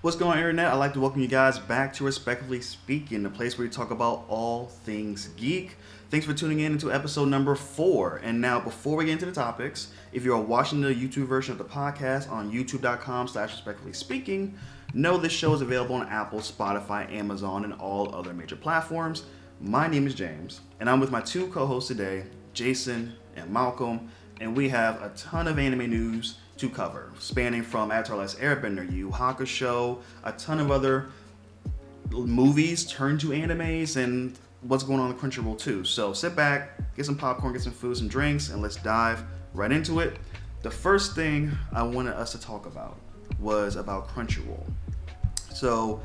What's going on, Internet? I'd like to welcome you guys back to Respectively Speaking, the place where we talk about all things geek. Thanks for tuning in into episode number 4. And now, before we get into the topics, if you're watching the YouTube version of the podcast on youtube.com/respectively speaking, know this show is available on Apple, Spotify, Amazon, and all other major platforms. My name is James, and I'm with my two co-hosts today, Jason and Malcolm, and we have a ton of anime news to cover, spanning from Avatar: Last Airbender, Yu Hakusho, a ton of other movies turned to animes, and what's going on Crunchyroll too. So sit back, get some popcorn, get some food, some drinks, and let's dive right into it. The first thing I wanted us to talk about was about Crunchyroll. So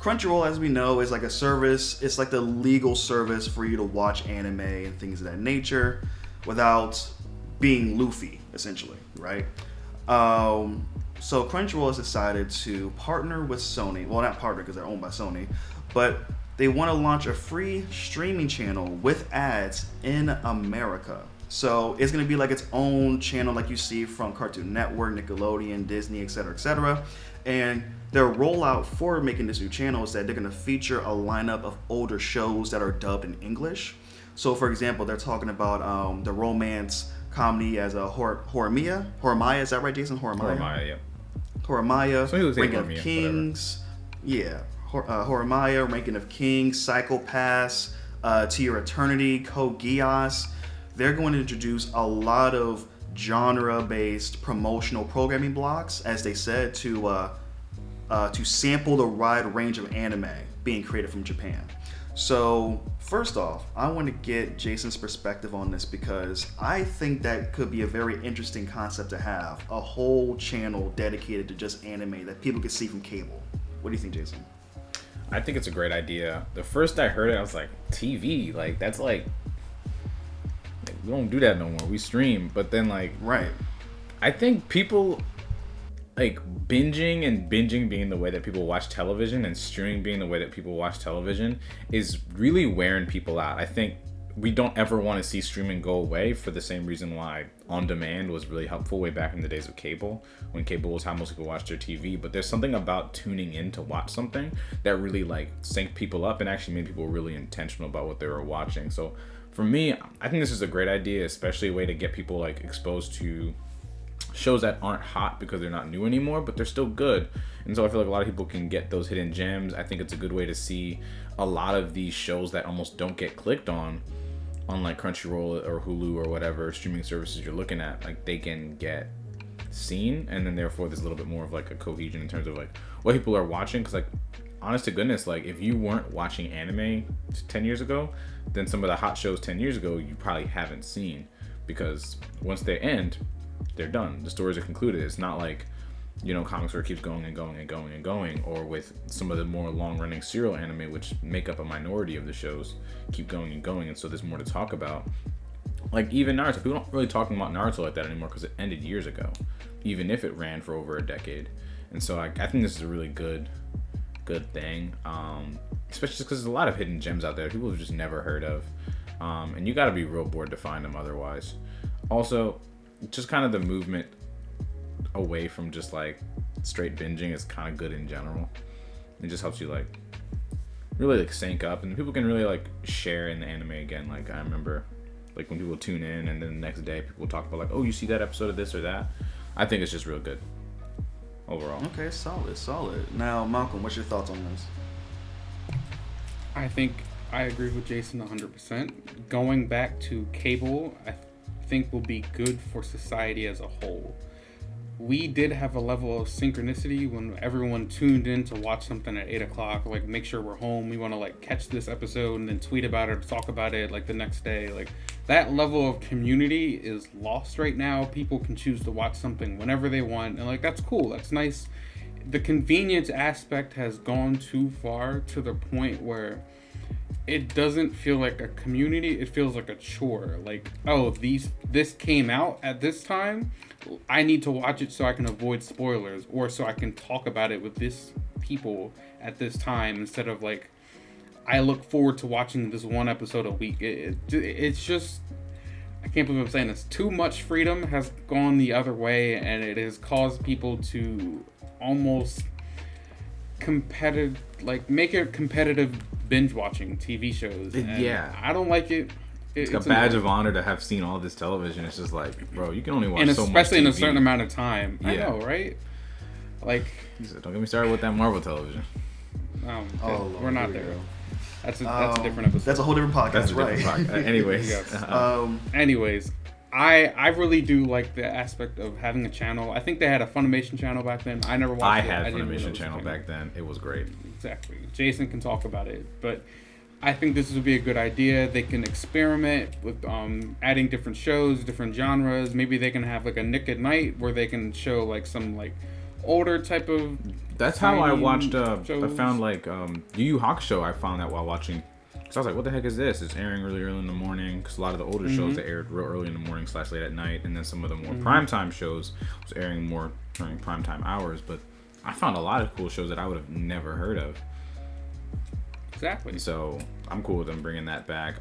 Crunchyroll, as we know, is like a service. It's like the legal service for you to watch anime and things of that nature without being Luffy, essentially, right? So Crunchyroll has decided to partner with Sony. Well, not partner because they're owned by Sony, but they want to launch a free streaming channel with ads in America. So it's going to be like its own channel like you see from Cartoon Network, Nickelodeon, Disney, etc., etc. And their rollout for making this new channel is that they're going to feature a lineup of older shows that are dubbed in English. So, for example, they're talking about the romance comedy as a Horimiya, is that right, Jason? Horimiya, yeah. Horimiya, Ranking of Horimiya, Kings, yeah. Horimiya, Ranking of Kings, Psycho-Pass, To Your Eternity, Code Geass. They're going to introduce a lot of genre-based promotional programming blocks, as they said, to sample the wide range of anime being created from Japan. So, first off, I want to get Jason's perspective on this because I think that could be a very interesting concept to have. A whole channel dedicated to just anime that people could see from cable. What do you think, Jason? I think it's a great idea. The first I heard it, I was like, TV? Like, that's like we don't do that no more. We stream. But then, like... Right. I think people... like binging being the way that people watch television and streaming being the way that people watch television is really wearing people out. I think we don't ever want to see streaming go away for the same reason why on demand was really helpful way back in the days of cable, when cable was how most people watched their TV. But there's something about tuning in to watch something that really like synced people up and actually made people really intentional about what they were watching. So for me, I think this is a great idea, especially a way to get people like exposed to shows that aren't hot because they're not new anymore, but they're still good. And so I feel like a lot of people can get those hidden gems. I think it's a good way to see a lot of these shows that almost don't get clicked on like Crunchyroll or Hulu or whatever streaming services you're looking at. Like they can get seen, and then therefore there's a little bit more of like a cohesion in terms of like what people are watching. Because like honest to goodness, like if you weren't watching anime 10 years ago, then some of the hot shows 10 years ago you probably haven't seen, because once they end, they're done. The stories are concluded. It's not like, you know, comics where it keeps going and going and going and going, or with some of the more long-running serial anime, which make up a minority of the shows, keep going and going, and so there's more to talk about. Like even Naruto, people don't really talking about Naruto like that anymore because it ended years ago, even if it ran for over a decade. And so I think this is a really good thing, especially because there's a lot of hidden gems out there people have just never heard of, and you got to be real bored to find them otherwise. Also, just kind of the movement away from just like straight binging is kind of good in general. It just helps you like really like sync up, and people can really like share in the anime again. Like I remember like when people tune in and then the next day people talk about like, oh, you see that episode of this or that. I think it's just real good overall. Okay, solid. Now, Malcolm, what's your thoughts on this? I think I agree with Jason 100%. Going back to cable, I think will be good for society as a whole. We did have a level of synchronicity when everyone tuned in to watch something at 8 o'clock, like make sure we're home, we want to like catch this episode and then tweet about it or talk about it like the next day. Like that level of community is lost right now. People can choose to watch something whenever they want, and like that's cool, that's nice. The convenience aspect has gone too far to the point where it doesn't feel like a community, it feels like a chore. Like, oh, this came out at this time, I need to watch it so I can avoid spoilers, or so I can talk about it with this people at this time, instead of like, I look forward to watching this one episode a week. It's just, I can't believe I'm saying this, too much freedom has gone the other way, and it has caused people to almost competitive, like make it competitive binge watching TV shows. And Yeah. I don't like it. It's a badge of honor to have seen all this television. It's just like, bro, you can only watch so much TV. And especially in a certain amount of time. Yeah. I know, right? Like, don't get me started with that Marvel television. We're not there. That's a different episode. That's a whole different podcast, That's a right? different podcast. Anyways. Yes. Anyways, I really do like the aspect of having a channel. I think they had a Funimation channel back then. I never watched it. I had a Funimation channel back then. It was great. Exactly. Jason can talk about it, but I think this would be a good idea. They can experiment with adding different shows, different genres. Maybe they can have like a Nick at Night where they can show like some like older type of. That's how I watched. I shows. found like Yu Yu Hakusho. I found that while watching. So I was like, what the heck is this? It's airing really early in the morning because a lot of the older shows that aired real early in the morning / late at night, and then some of the more primetime shows was airing more during primetime hours. But I found a lot of cool shows that I would have never heard of. Exactly. So I'm cool with them bringing that back.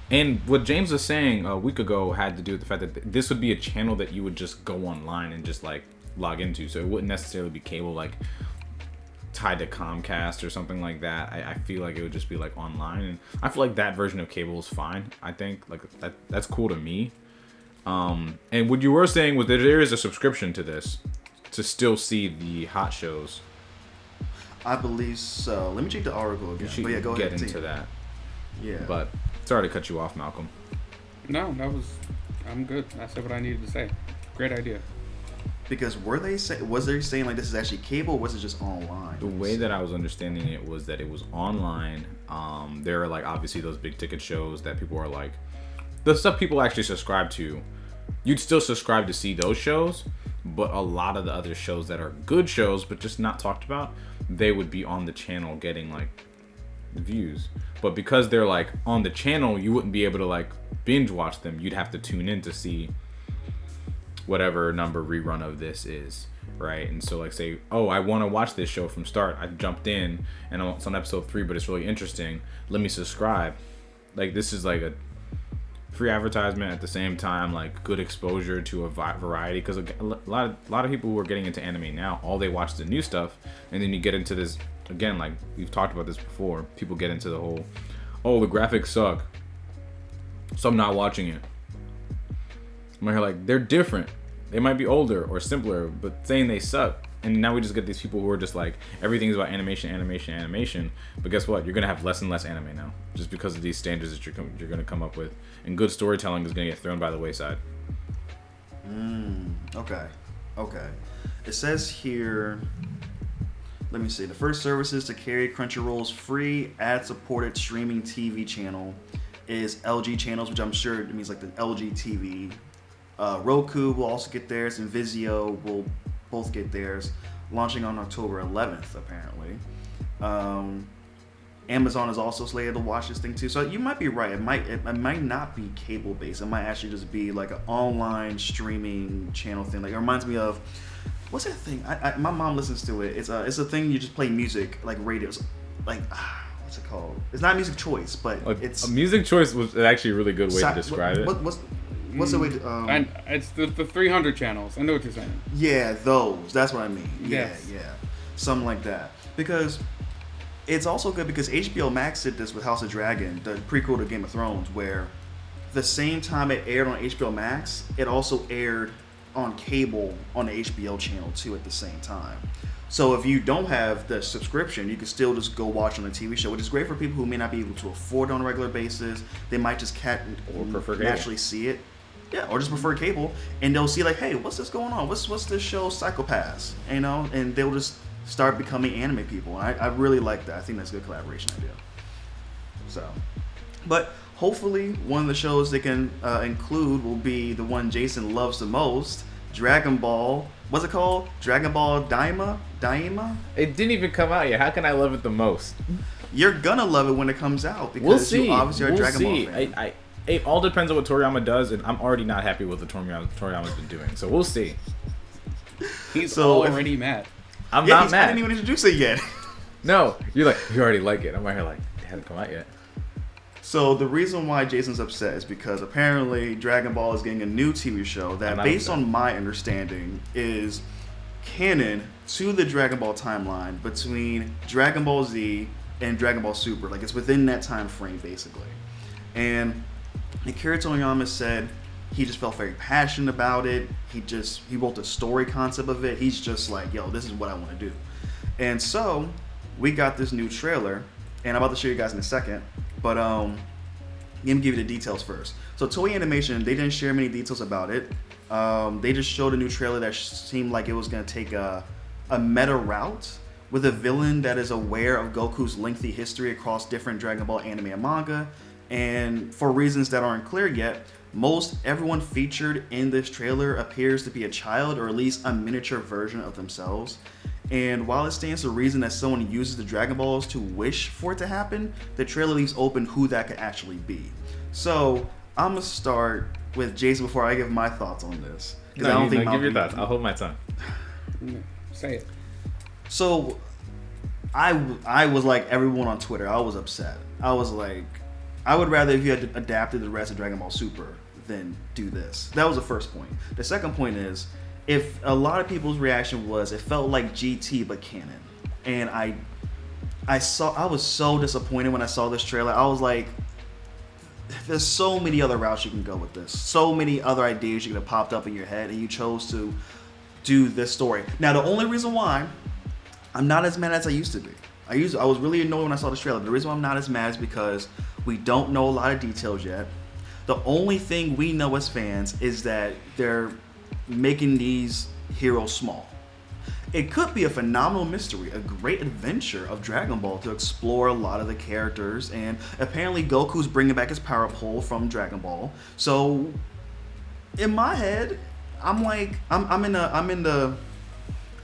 And what James was saying a week ago had to do with the fact that this would be a channel that you would just go online and just like log into. So it wouldn't necessarily be cable like tied to Comcast or something like that. I feel like it would just be like online, and I feel like that version of cable is fine. I think like that's cool to me. And what you were saying was that there is a subscription to this to still see the hot shows. I believe so. Let me check the article again. But yeah, go ahead. Get into that. Yeah. But sorry to cut you off, Malcolm. No, I'm good. I said what I needed to say. Great idea. Because was they saying like this is actually cable, or was it just online? The way that I was understanding it was that it was online. There are like obviously those big ticket shows that people are like, the stuff people actually subscribe to. You'd still subscribe to see those shows, but a lot of the other shows that are good shows but just not talked about, they would be on the channel getting like views. But because they're like on the channel, you wouldn't be able to like binge watch them. You'd have to tune in to see whatever number rerun of this is, right? And so like say, oh, I want to watch this show from start. I jumped in and it's on episode 3, but it's really interesting. Let me subscribe. Like this is like a free advertisement at the same time, like good exposure to a variety. Because a lot of people who are getting into anime now, all they watch is the new stuff, and then you get into this again. Like we've talked about this before. People get into the whole, oh, the graphics suck, so I'm not watching it. I'm here like they're different. They might be older or simpler, but saying they suck. And now we just get these people who are just like, everything's about animation. But guess what? You're going to have less and less anime now. Just because of these standards that you're going to come up with. And good storytelling is going to get thrown by the wayside. Okay. It says here, let me see. The first services to carry Crunchyroll's free ad-supported streaming TV channel is LG Channels, which I'm sure it means like the LG TV. Roku will also get theirs, and Vizio will both get theirs, launching on October 11th, apparently. Amazon is also slated to watch this thing too. So you might be right. It might not be cable based. It might actually just be like an online streaming channel thing. Like it reminds me of what's that thing? My mom listens to it. It's a thing you just play music like radios, like what's it called? It's not Music Choice, but it's a Music Choice was actually a really good way to describe it. What's the way to, and it's the 300 channels. I know what you're saying. Yeah, those. That's what I mean. Yes. Yeah. Something like that. Because it's also good because HBO Max did this with House of Dragon, the prequel to Game of Thrones, where the same time it aired on HBO Max, it also aired on cable on the HBO channel too at the same time. So if you don't have the subscription, you can still just go watch on the TV show, which is great for people who may not be able to afford it on a regular basis. They might just naturally see it. Yeah, or just prefer cable, and they'll see like, hey, what's this going on? What's this show, Psychopaths? You know, and they'll just start becoming anime people. And I really like that. I think that's a good collaboration idea. So, but hopefully one of the shows they can include will be the one Jason loves the most, Dragon Ball. What's it called? Dragon Ball Daima? It didn't even come out yet. How can I love it the most? You're gonna love it when it comes out because we'll see. You obviously are a Dragon Ball fan. It all depends on what Toriyama does, and I'm already not happy with what Toriyama's been doing. So we'll see. He's already mad. I'm not mad. I didn't even introduce it yet. No, you're like, you already like it. I'm right here like, it hasn't come out yet. So the reason why Jason's upset is because apparently Dragon Ball is getting a new TV show that, based on my understanding, is canon to the Dragon Ball timeline between Dragon Ball Z and Dragon Ball Super. Like, it's within that time frame, basically. And Akira Toriyama said he just felt very passionate about it. He wrote the story concept of it. He's just like, yo, this is what I want to do. And so we got this new trailer, and I'm about to show you guys in a second. But let me give you the details first. So Toei Animation, they didn't share many details about it. They just showed a new trailer that seemed like it was going to take a meta route with a villain that is aware of Goku's lengthy history across different Dragon Ball anime and manga. And for reasons that aren't clear yet, most everyone featured in this trailer appears to be a child or at least a miniature version of themselves. And while it stands to reason that someone uses the Dragon Balls to wish for it to happen, the trailer leaves open who that could actually be. So I'm gonna start with Jason before I give my thoughts on this. No, I don't think give your thoughts. I'll hold my tongue. Say it. So I was like everyone on Twitter. I was upset. I was like, I would rather if you had adapted the rest of Dragon Ball Super than do this. That was the first point. The second point is, if a lot of people's reaction was it felt like GT but canon, and I was so disappointed when I saw this trailer. I was like, there's so many other routes you can go with this, so many other ideas you could have popped up in your head, and you chose to do this story. Now the only reason why I'm not as mad as I used to be, I was really annoyed when I saw this trailer. The reason why I'm not as mad is because we don't know a lot of details yet. The only thing we know as fans is that they're making these heroes small. It could be a phenomenal mystery, a great adventure of Dragon Ball to explore a lot of the characters, and apparently Goku's bringing back his power pole from Dragon Ball. So in my head, I'm like, I'm in the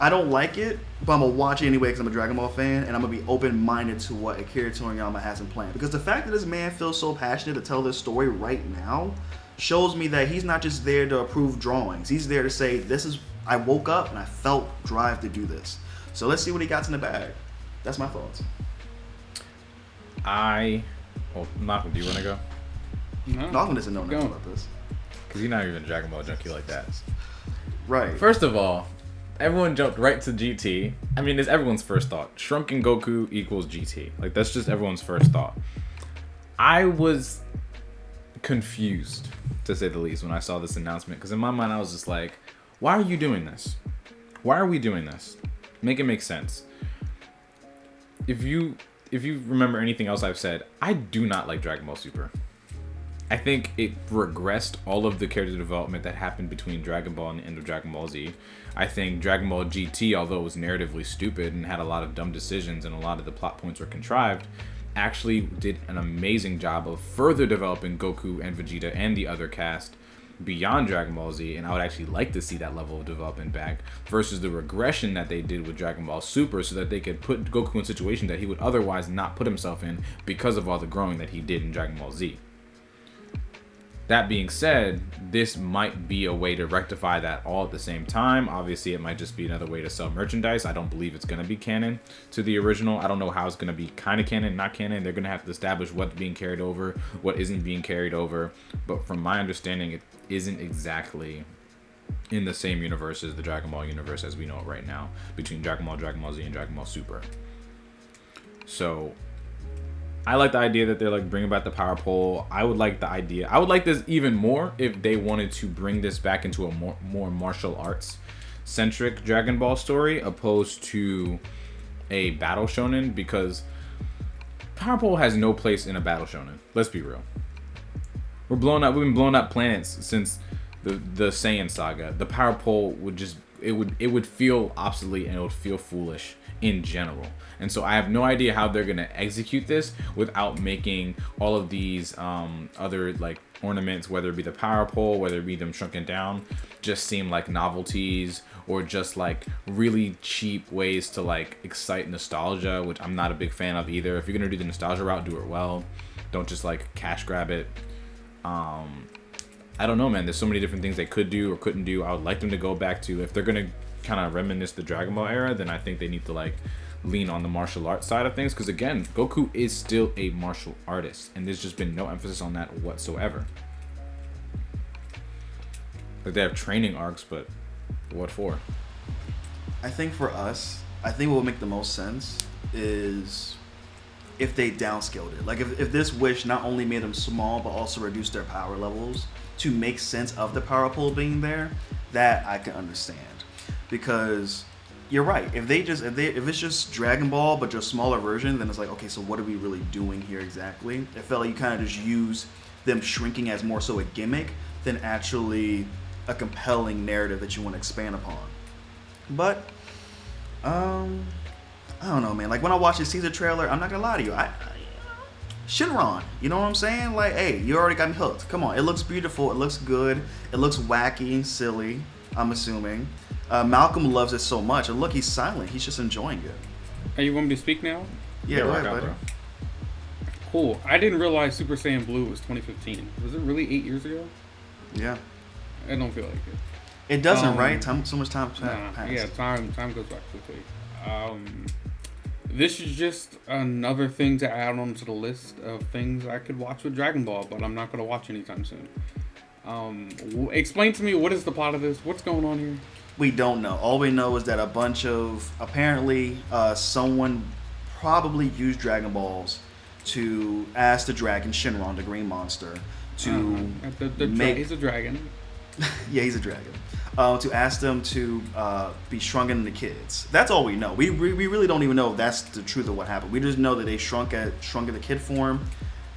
I don't like it, but I'm gonna watch it anyway because I'm a Dragon Ball fan, and I'm gonna be open-minded to what Akira Toriyama has in plan. Because the fact that this man feels so passionate to tell this story right now shows me that he's not just there to approve drawings. He's there to say, this is, I woke up and I felt drive to do this. So let's see what he got in the bag. That's my thoughts. Malcolm, do you want to go? No. Malcolm doesn't know nothing about this. Because you're not even a Dragon Ball junkie like that. Right. First of all, everyone jumped right to GT. I mean, it's everyone's first thought. Shrunken Goku equals GT. Like, that's just everyone's first thought. I was confused, to say the least, when I saw this announcement. Because in my mind, I was just like, why are you doing this? Why are we doing this? Make it make sense. If you remember anything else I've said, I do not like Dragon Ball Super. I think it regressed all of the character development that happened between Dragon Ball and the end of Dragon Ball Z. I think Dragon Ball GT, although it was narratively stupid and had a lot of dumb decisions and a lot of the plot points were contrived, actually did an amazing job of further developing Goku and Vegeta and the other cast beyond Dragon Ball Z, and I would actually like to see that level of development back versus the regression that they did with Dragon Ball Super, so that they could put Goku in situations that he would otherwise not put himself in because of all the growing that he did in Dragon Ball Z. That being said, this might be a way to rectify that all at the same time. Obviously, it might just be another way to sell merchandise. I don't believe it's going to be canon to the original. I don't know how it's going to be kind of canon, not canon. They're going to have to establish what's being carried over, what isn't being carried over. But from my understanding, it isn't exactly in the same universe as the Dragon Ball universe as we know it right now, between Dragon Ball Z, and Dragon Ball Super. So I like the idea that they're like bringing back the power pole. I would like this even more if they wanted to bring this back into a more martial arts centric Dragon Ball story opposed to a battle shonen, because power pole has no place in a battle shonen. Let's be real. We've been blowing up planets since the Saiyan saga. The power pole would just it would feel obsolete, and it would feel foolish in general. And so I have no idea how they're gonna execute this without making all of these other like ornaments, whether it be the power pole, whether it be them shrunken down, just seem like novelties or just like really cheap ways to like excite nostalgia, which I'm not a big fan of either. If you're gonna do the nostalgia route, do it well. Don't just like cash grab it. I don't know, man. There's so many different things they could do or couldn't do. I would like them to go back to, if they're gonna kind of reminisce the Dragon Ball era, then I think they need to like lean on the martial arts side of things, because again, Goku is still a martial artist, and there's just been no emphasis on that whatsoever. Like, they have training arcs, but what for? I think for us, I think what would make the most sense is if they downscaled it. Like if this Wish not only made them small but also reduced their power levels to make sense of the power pool being there, that I can understand. Because you're right. If it's just Dragon Ball but just smaller version, then it's like, okay, so what are we really doing here exactly? It felt like you kind of just use them shrinking as more so a gimmick than actually a compelling narrative that you want to expand upon. But I don't know, man. Like when I watch this teaser trailer, I'm not gonna lie to you. Shinron, you know what I'm saying? Like, hey, you already got me hooked. Come on, it looks beautiful. It looks good. It looks wacky and silly. I'm assuming. Malcolm loves it so much, and look, he's silent. He's just enjoying it. Are you want me to speak now? Yeah, go ahead, buddy. Cool. I didn't realize Super Saiyan Blue was 2015. Was it really 8 years ago? Yeah. I don't feel like it. It doesn't, right? So much time passed. Yeah, time goes by quickly. This is just another thing to add onto the list of things I could watch with Dragon Ball, but I'm not going to watch anytime soon. Explain to me, what is the plot of this? What's going on here? We don't know. All we know is that a bunch of, apparently, someone probably used Dragon Balls to ask the dragon, Shinron, the green monster, to he's a dragon. Yeah, he's a dragon. To ask them to be shrunken into kids. That's all we know. We really don't even know if that's the truth of what happened. We just know that they shrunk in the kid form,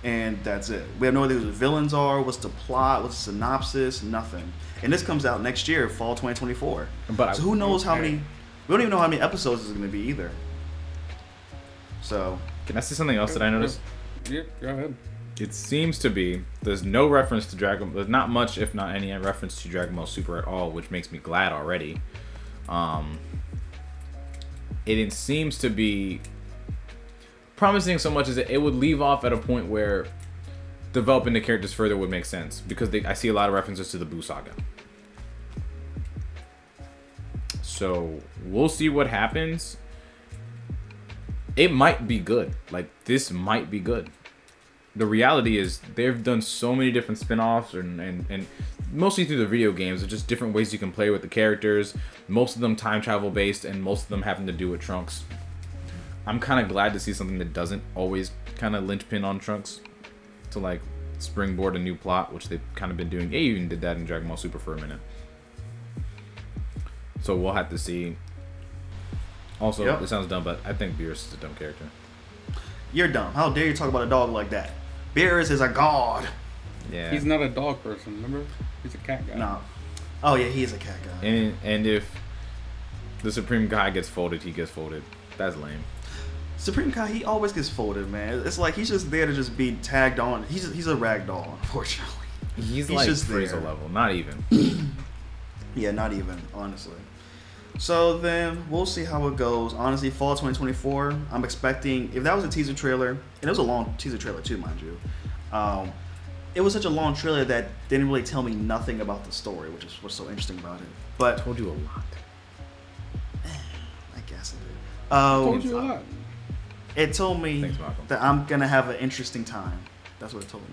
and that's it. We have no idea who the villains are, what's the plot, what's the synopsis, nothing. And this comes out next year, fall 2024. So who knows how many... We don't even know how many episodes it's going to be either. So... Can I say something else that I noticed? Yeah, go ahead. It seems to be there's no reference to Dragon. There's not much, if not any, reference to Dragon Ball Super at all, which makes me glad already. It seems to be promising so much as it would leave off at a point where developing the characters further would make sense, because I see a lot of references to the Buu saga. So we'll see what happens. It might be good. Like, this might be good. The reality is they've done so many different spin-offs and mostly through the video games of just different ways you can play with the characters, most of them time travel based and most of them having to do with Trunks. I'm kind of glad to see something that doesn't always kind of linchpin on Trunks to like springboard a new plot, which they've kind of been doing. They even did that in Dragon Ball Super for a minute. So we'll have to see. Also, Yep. It sounds dumb, but I think Beerus is a dumb character. You're dumb. How dare you talk about a dog like that? Beerus is a god. Yeah. He's not a dog person, remember? He's a cat guy. No. Oh, yeah, he is a cat guy. And if the Supreme Guy gets folded, he gets folded. That's lame. Supreme Kai, he always gets folded, man. It's like he's just there to just be tagged on. He's a ragdoll, unfortunately. He's like just Frieza there. level, not even. Yeah, not even, honestly. So then we'll see how it goes. Honestly, fall 2024. I'm expecting, if that was a teaser trailer, and it was a long teaser trailer too, mind you. It was such a long trailer that didn't really tell me nothing about the story, which is what's so interesting about it. But I told you a lot. I guess it did. I told you a lot. It told me Thanks, Malcolm. that I'm gonna have an interesting time. That's what it told me.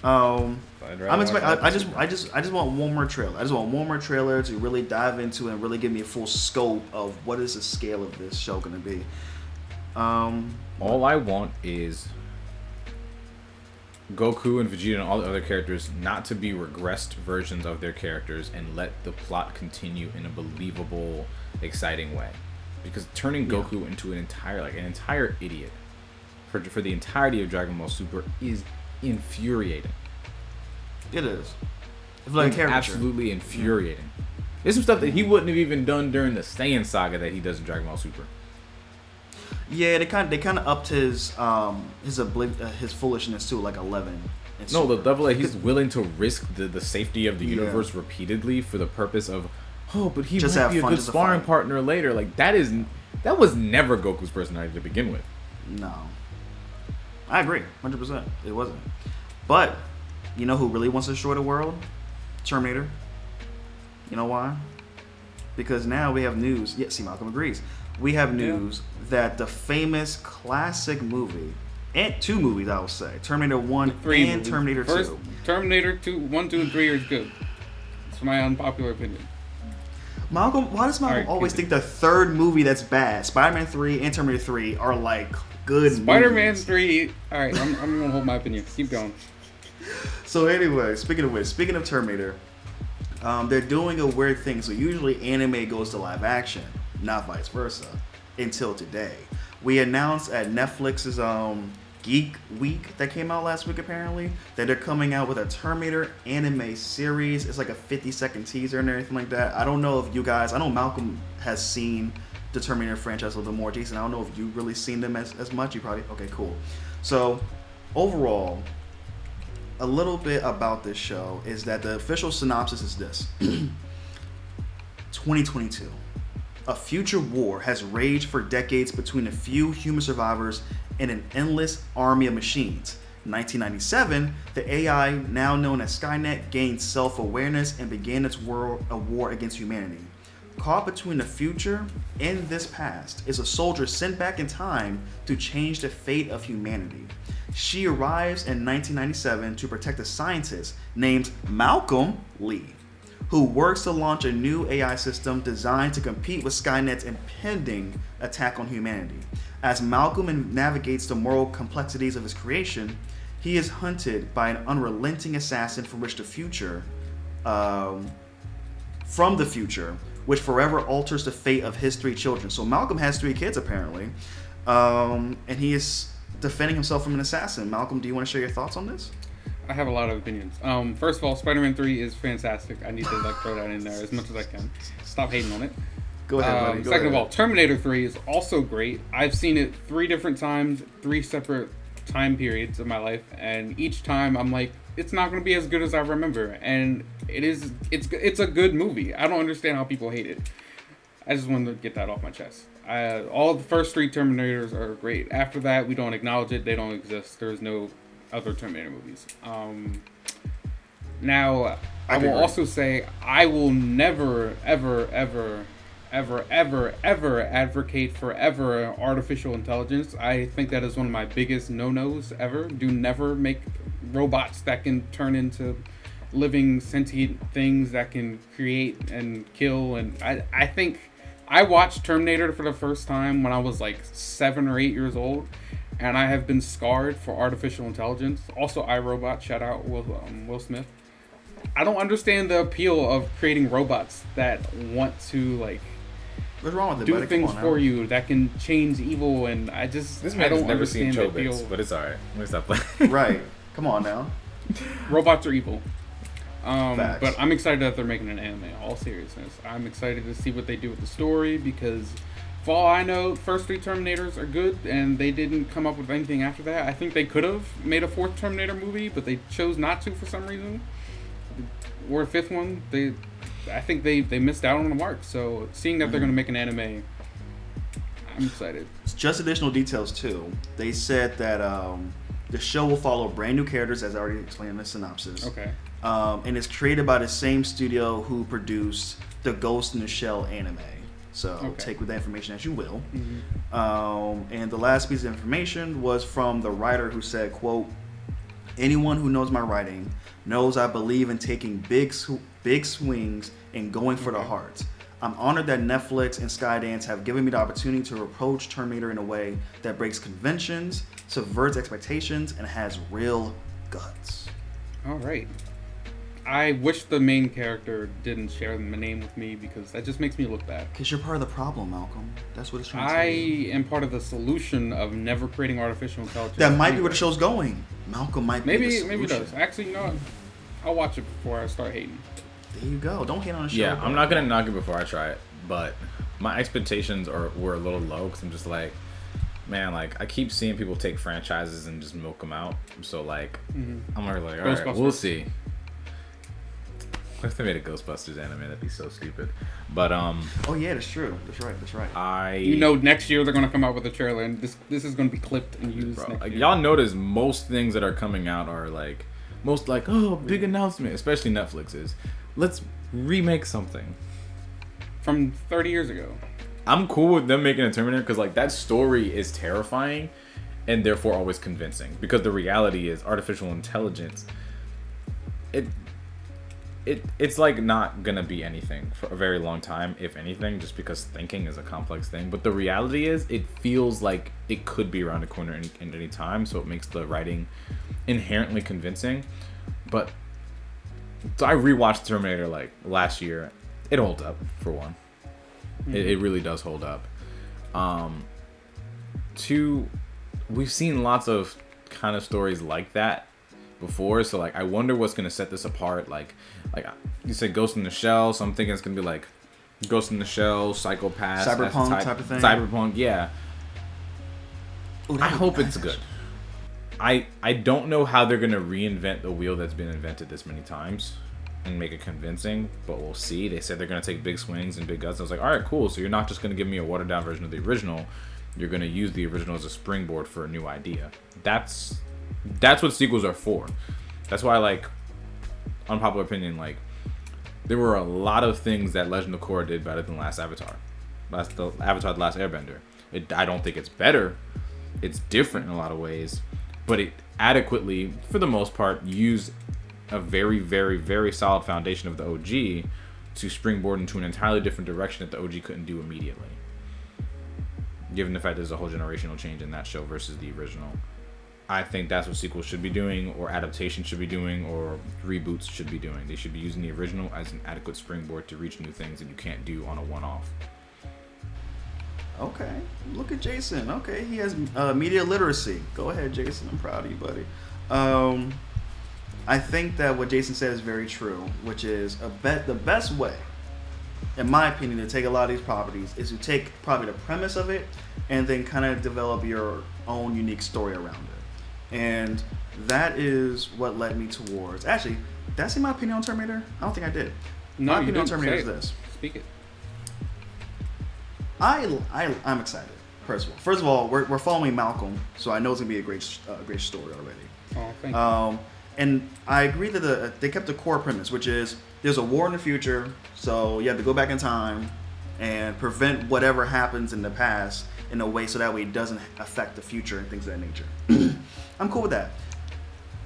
I'm expecting. I just want one more trailer. I just want one more trailer to really dive into and really give me a full scope of what is the scale of this show gonna be. All I want is Goku and Vegeta and all the other characters not to be regressed versions of their characters and let the plot continue in a believable, exciting way. Because turning Goku into an entire idiot for the entirety of Dragon Ball Super is infuriating. It is. It's like a caricature. Absolutely infuriating. There's some stuff that he wouldn't have even done during the Saiyan saga that he does in Dragon Ball Super. Yeah, they kind of upped his foolishness to like 11. No, the level that he's willing to risk the safety of the universe repeatedly for the purpose of, but he just might be a good sparring partner later. Like that was never Goku's personality to begin with. No, I agree, 100%. It wasn't. But you know who really wants to destroy the world? Terminator. You know why? Because now we have news. Yeah, see, Malcolm agrees. We have news that the famous classic movie, and two movies, I would say, Terminator 1 and movies. Terminator 2. First, Terminator 2, 1, 2, and 3 are good. It's my unpopular opinion. Malcolm, why does Malcolm always think the third movie that's bad, Spider-Man 3 and Terminator 3, are like good Spider-Man movies? 3. All right, I'm gonna hold my opinion. Keep going. So anyway, speaking of Terminator, they're doing a weird thing. So usually anime goes to live action, not vice versa, until today. We announced at Netflix's Geek Week that came out last week apparently that they're coming out with a Terminator anime series. It's like a 50-second teaser and everything like that. I don't know if you guys, I know Malcolm has seen the Terminator franchise a little bit more. Jason, I don't know if you've really seen them as much. You probably, okay, cool. So overall, a little bit about this show is that the official synopsis is this. 2022. A future war has raged for decades between a few human survivors and an endless army of machines. In 1997, the AI, now known as Skynet, gained self-awareness and began its war against humanity. Caught between the future and this past is a soldier sent back in time to change the fate of humanity. She arrives in 1997 to protect a scientist named Malcolm Lee, who works to launch a new AI system designed to compete with Skynet's impending attack on humanity. As Malcolm navigates the moral complexities of his creation, he is hunted by an unrelenting assassin from the future, which forever alters the fate of his 3 children. So Malcolm has 3 kids apparently, and he is defending himself from an assassin. Malcolm, do you want to share your thoughts on this? I have a lot of opinions. First of all, Spider-Man 3 is fantastic. I need to throw that in there as much as I can. Stop hating on it. Go ahead, buddy. Second of all, Terminator 3 is also great. I've seen it 3 different times, 3 separate time periods of my life, and each time I'm like, it's not going to be as good as I remember. And it's a good movie. I don't understand how people hate it. I just wanted to get that off my chest. All the first 3 Terminators are great. After that, we don't acknowledge it. They don't exist. There's no other Terminator movies. Now, I will also say I will never, ever, ever, ever, ever, ever advocate for ever artificial intelligence. I think that is one of my biggest no-nos ever. Do never make robots that can turn into living sentient things that can create and kill. And I think I watched Terminator for the first time when I was like 7 or 8 years old, and I have been scarred for artificial intelligence. Also, iRobot, shout out Will Smith. I don't understand the appeal of creating robots that want to like what's wrong with it, do buddy? things for you that can change evil, and I don't never understand seen the the appeal. Chobits, but it's alright. Let me stop playing. Right. Come on now. Robots are evil. Facts. But I'm excited that they're making an anime. All seriousness, I'm excited to see what they do with the story because, for all I know, the first 3 Terminators are good, and they didn't come up with anything after that. I think they could have made a 4th Terminator movie, but they chose not to for some reason. Or a 5th one, I think they missed out on the mark. So seeing that they're going to make an anime, I'm excited. Just additional details too. They said that the show will follow brand new characters, as I already explained in the synopsis. Okay. And it's created by the same studio who produced the Ghost in the Shell anime. So take with that information as you will. Mm-hmm. And the last piece of information was from the writer who said, quote, "Anyone who knows my writing knows I believe in taking big swings and going for the heart. I'm honored that Netflix and Skydance have given me the opportunity to approach Terminator in a way that breaks conventions, subverts expectations, and has real guts." All right. I wish the main character didn't share the name with me because that just makes me look bad. Because you're part of the problem, Malcolm. That's what it's trying to I tell you. am part of the solution of never creating artificial intelligence. That might be where the show's going. Malcolm might be the solution. Maybe it does. Actually, you know what? I'll watch it before I start hating. There you go. Don't hate on the show. Yeah, I'm not going to knock it before I try it, but my expectations were a little low because I'm just like, man, like, I keep seeing people take franchises and just milk them out. So, like, I'm already like, all right, we'll see. What if they made a Ghostbusters anime? That'd be so stupid. But oh yeah, that's true. That's right. You know, next year they're gonna come out with a trailer, and this is gonna be clipped and used. Bro, next like, year. y'all notice most things that are coming out are like big announcement, especially Netflix's. Let's remake something from 30 years ago. I'm cool with them making a Terminator because like that story is terrifying and therefore always convincing. Because the reality is artificial intelligence. it's like not gonna be anything for a very long time, if anything, just because thinking is a complex thing. But the reality is, it feels like it could be around the corner at any time, so it makes the writing inherently convincing. But so I rewatched Terminator like last year. It holds up for one. It really does hold up. Two, we've seen lots of kind of stories like that before, so like I wonder what's gonna set this apart. Like you said, Ghost in the Shell, so I'm thinking it's gonna be like Ghost in the Shell, Psychopath, Cyberpunk type of thing. Cyberpunk, yeah. Ooh, I hope it's good. I don't know how they're gonna reinvent the wheel that's been invented this many times and make it convincing, but we'll see. They said they're gonna take big swings and big guts. I was like, all right, cool. So you're not just gonna give me a watered down version of the original. You're gonna use the original as a springboard for a new idea. That's what sequels are for. That's why, like, unpopular opinion, like, there were a lot of things that Legend of Korra did better than Avatar, The Last Airbender. I don't think it's better. It's different in a lot of ways, but it adequately, for the most part, used a very, very, very solid foundation of the OG to springboard into an entirely different direction that the OG couldn't do immediately. Given the fact there's a whole generational change in that show versus the original. I think that's what sequels should be doing, or adaptations should be doing, or reboots should be doing. They should be using the original as an adequate springboard to reach new things that you can't do on a one-off. Okay, look at Jason. Okay, he has media literacy. Go ahead, Jason. I'm proud of you, buddy. I think that what Jason said is very true, which is the best way, in my opinion, to take a lot of these properties is to take probably the premise of it and then kind of develop your own unique story around it. And that is what led me towards. Actually, did I say my opinion on Terminator? I don't think I did. No, my you opinion on didn't. Terminator is this. Speak it. I'm excited. First of all, we're following Malcolm, so I know it's gonna be a great story already. Oh, thank you. And I agree that they kept the core premise, which is there's a war in the future, so you have to go back in time and prevent whatever happens in the past in a way so that way it doesn't affect the future and things of that nature. I'm cool with that.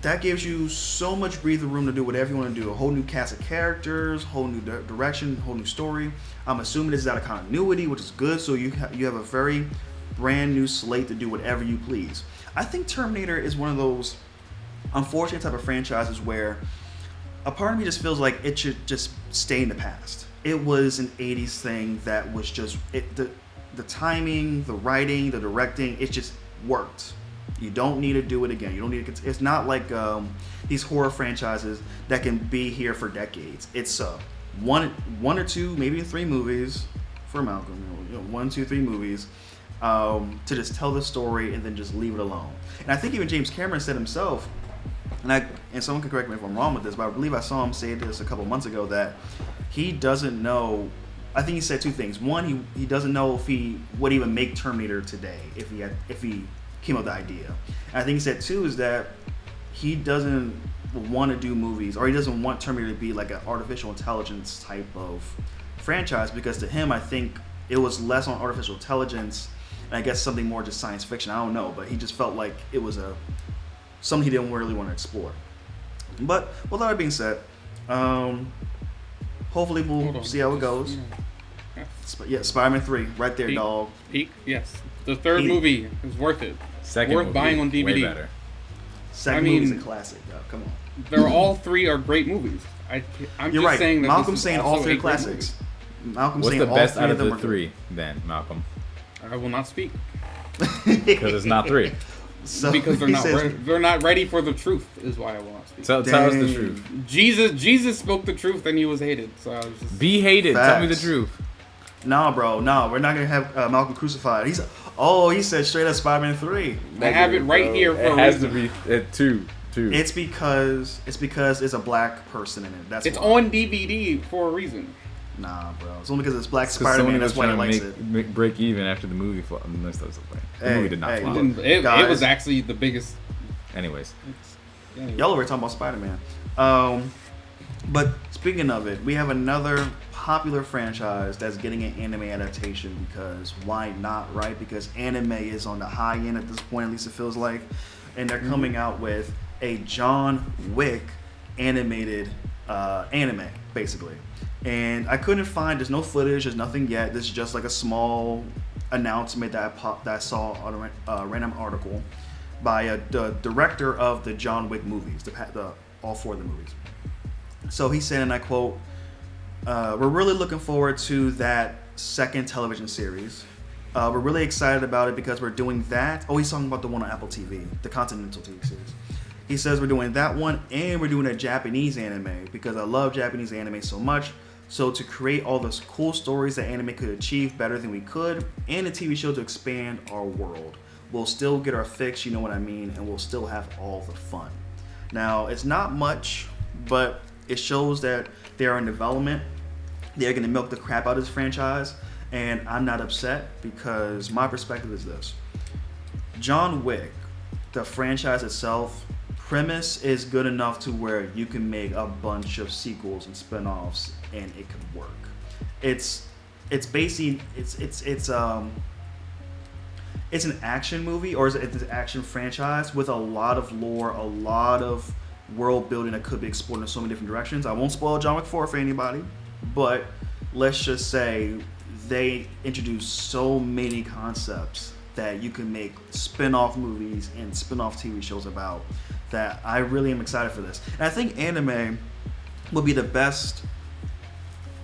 That gives you so much breathing room to do whatever you want to do. A whole new cast of characters, whole new direction, whole new story. I'm assuming this is out of continuity, which is good, so you have a very brand new slate to do whatever you please. I think Terminator is one of those unfortunate type of franchises where a part of me just feels like it should just stay in the past. It was an 80s thing that was just the timing, the writing, the directing, it just worked. You don't need to do it again. You don't need to. It's not like these horror franchises that can be here for decades. It's one or two, maybe 3 movies for Malcolm. 1, 2, 3 movies to just tell the story and then just leave it alone. And I think even James Cameron said himself, and someone can correct me if I'm wrong with this, but I believe I saw him say this a couple months ago that he doesn't know. I think he said 2 things. One, he doesn't know if he would even make Terminator today if he came up with the idea. And I think he said 2 is that he doesn't want to do movies, or he doesn't want Terminator to be like an artificial intelligence type of franchise, because to him, I think it was less on artificial intelligence and I guess something more just science fiction. I don't know, but he just felt like it was something he didn't really want to explore. But with that being said, hopefully we'll see how it goes. Yeah, Spider-Man 3, right there, dog. Peak, yes. The third movie is worth it. Second worth movie, buying on DVD. way better. Second movie's a classic, though. Come on. They're all 3 are great movies. I'm You're just right. saying that Malcolm's saying all 3 are classics. Malcolm's What's saying the best all 3 out of of them the are 3 then, Malcolm? I will not speak Because it's not 3. So because he says, they're not ready for the truth. Is why I will not speak. Tell us the truth. Jesus spoke the truth and he was hated. So I was just Be hated. Facts. Tell me the truth. Nah, bro, we're not gonna have Malcolm crucified. He said straight up Spider-Man 3. I have it right here for It a has to reason. be 2. It's because it's a black person in it. That's It's why. on DVD for a reason. Nah, bro. It's only because it's black 'Cause Spider-Man. Sony That's was why he trying likes to it. make break even after the movie flopped. The movie did not flop. It Guys. was actually the biggest. Anyways, Y'all were talking about Spider-Man. But speaking of it, we have another popular franchise that's getting an anime adaptation, because why not, right? Because anime is on the high end at this point, at least it feels like. And they're coming out with a John Wick animated anime, basically. And I couldn't find. There's no footage. There's nothing yet. This is just like a small announcement that I saw on a random article by the director of the John Wick movies, all 4 of the movies. So he said, and I quote, "We're really looking forward to that second television series. We're really excited about it because we're doing that." Oh, he's talking about the one on Apple TV, the Continental TV series. He says we're doing that one and we're doing a Japanese anime because I love Japanese anime so much. So to create all those cool stories that anime could achieve better than we could, and a TV show to expand our world, we'll still get our fix, you know what I mean, and we'll still have all the fun. Now, it's not much, but it shows that they are in development. They're going to milk the crap out of this franchise, and I'm not upset because my perspective is this. John Wick, the franchise itself, premise is good enough to where you can make a bunch of sequels and spin-offs and it could work. It's basically it's an action movie, or it's an action franchise with a lot of lore, a lot of world building that could be explored in so many different directions. I won't spoil John Wick 4 for anybody, but let's just say they introduce so many concepts that you can make spin-off movies and spin-off TV shows about, that I really am excited for this. And I think anime will be the best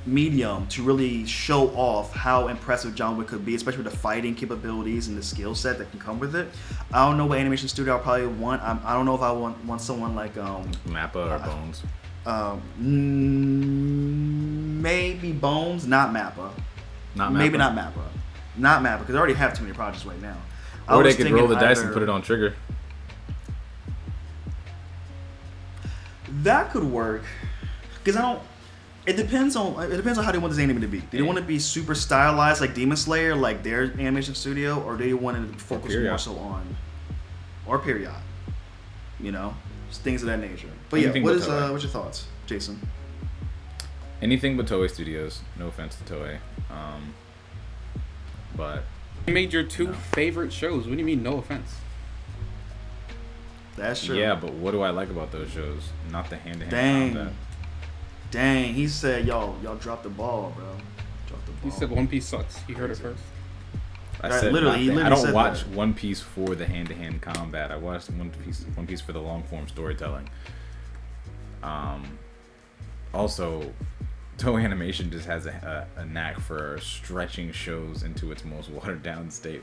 medium to really show off how impressive John Wick could be, especially with the fighting capabilities and the skill set that can come with it. I don't know what animation studio I'll probably want. I don't know if I want someone like Mappa or Bones. Maybe Bones, not Mappa. Not Mappa. Maybe not Mappa. Not Mappa, because I already have too many projects right now. Or they could roll the dice and put it on Trigger. That could work, because I don't. It depends on how they want this anime to be. Do they want to be super stylized like Demon Slayer, like their animation studio, or do they want to focus more so on, or period, you know, just things of that nature. But Anything yeah, what's your thoughts, Jason? Anything but Toei Studios. No offense to Toei, but You made your 2 favorite shows. What do you mean, no offense? That's true. yeah. But what do I like about those shows? Not the hand-to-hand combat. Dang, he said, y'all dropped the ball, bro. Dropped the ball. He said One Piece sucks. You heard it first. I Right, said literally, he nothing. I literally don't said watch that. One Piece for the hand-to-hand combat. I watch One Piece for the long-form storytelling. Also, Toei Animation just has a knack for stretching shows into its most watered-down state,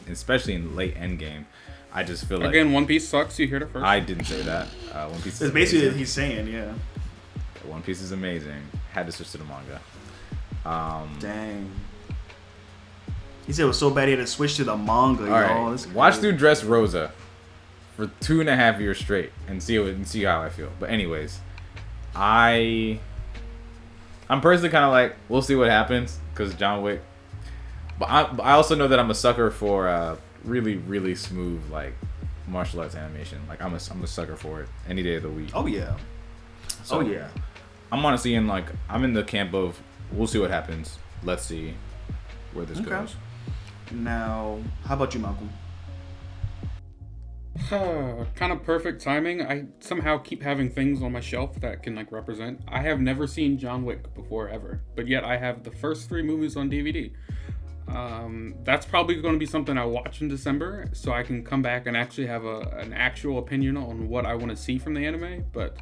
especially in late Endgame. I just feel like Again, One Piece sucks. You heard it first. I didn't say that. One Piece. It's basically what he's saying, yeah. One Piece is amazing. Had to switch to the manga. Dang. He said it was so bad he had to switch to the manga, All y'all. right, watch through Dressrosa for 2.5 years straight and see how I feel. But anyways, I'm personally kind of like, we'll see what happens because John Wick. But I also know that I'm a sucker for really, really smooth like martial arts animation. Like I'm a sucker for it any day of the week. Oh yeah. So, yeah. I'm honestly I'm in the camp of we'll see what happens. Let's see where this goes. Now, how about you, Malcolm? Kind of perfect timing. I somehow keep having things on my shelf that can like represent. I have never seen John Wick before ever, but yet I have the first 3 movies on DVD. That's probably going to be something I watch in December, so I can come back and actually have an actual opinion on what I want to see from the anime. But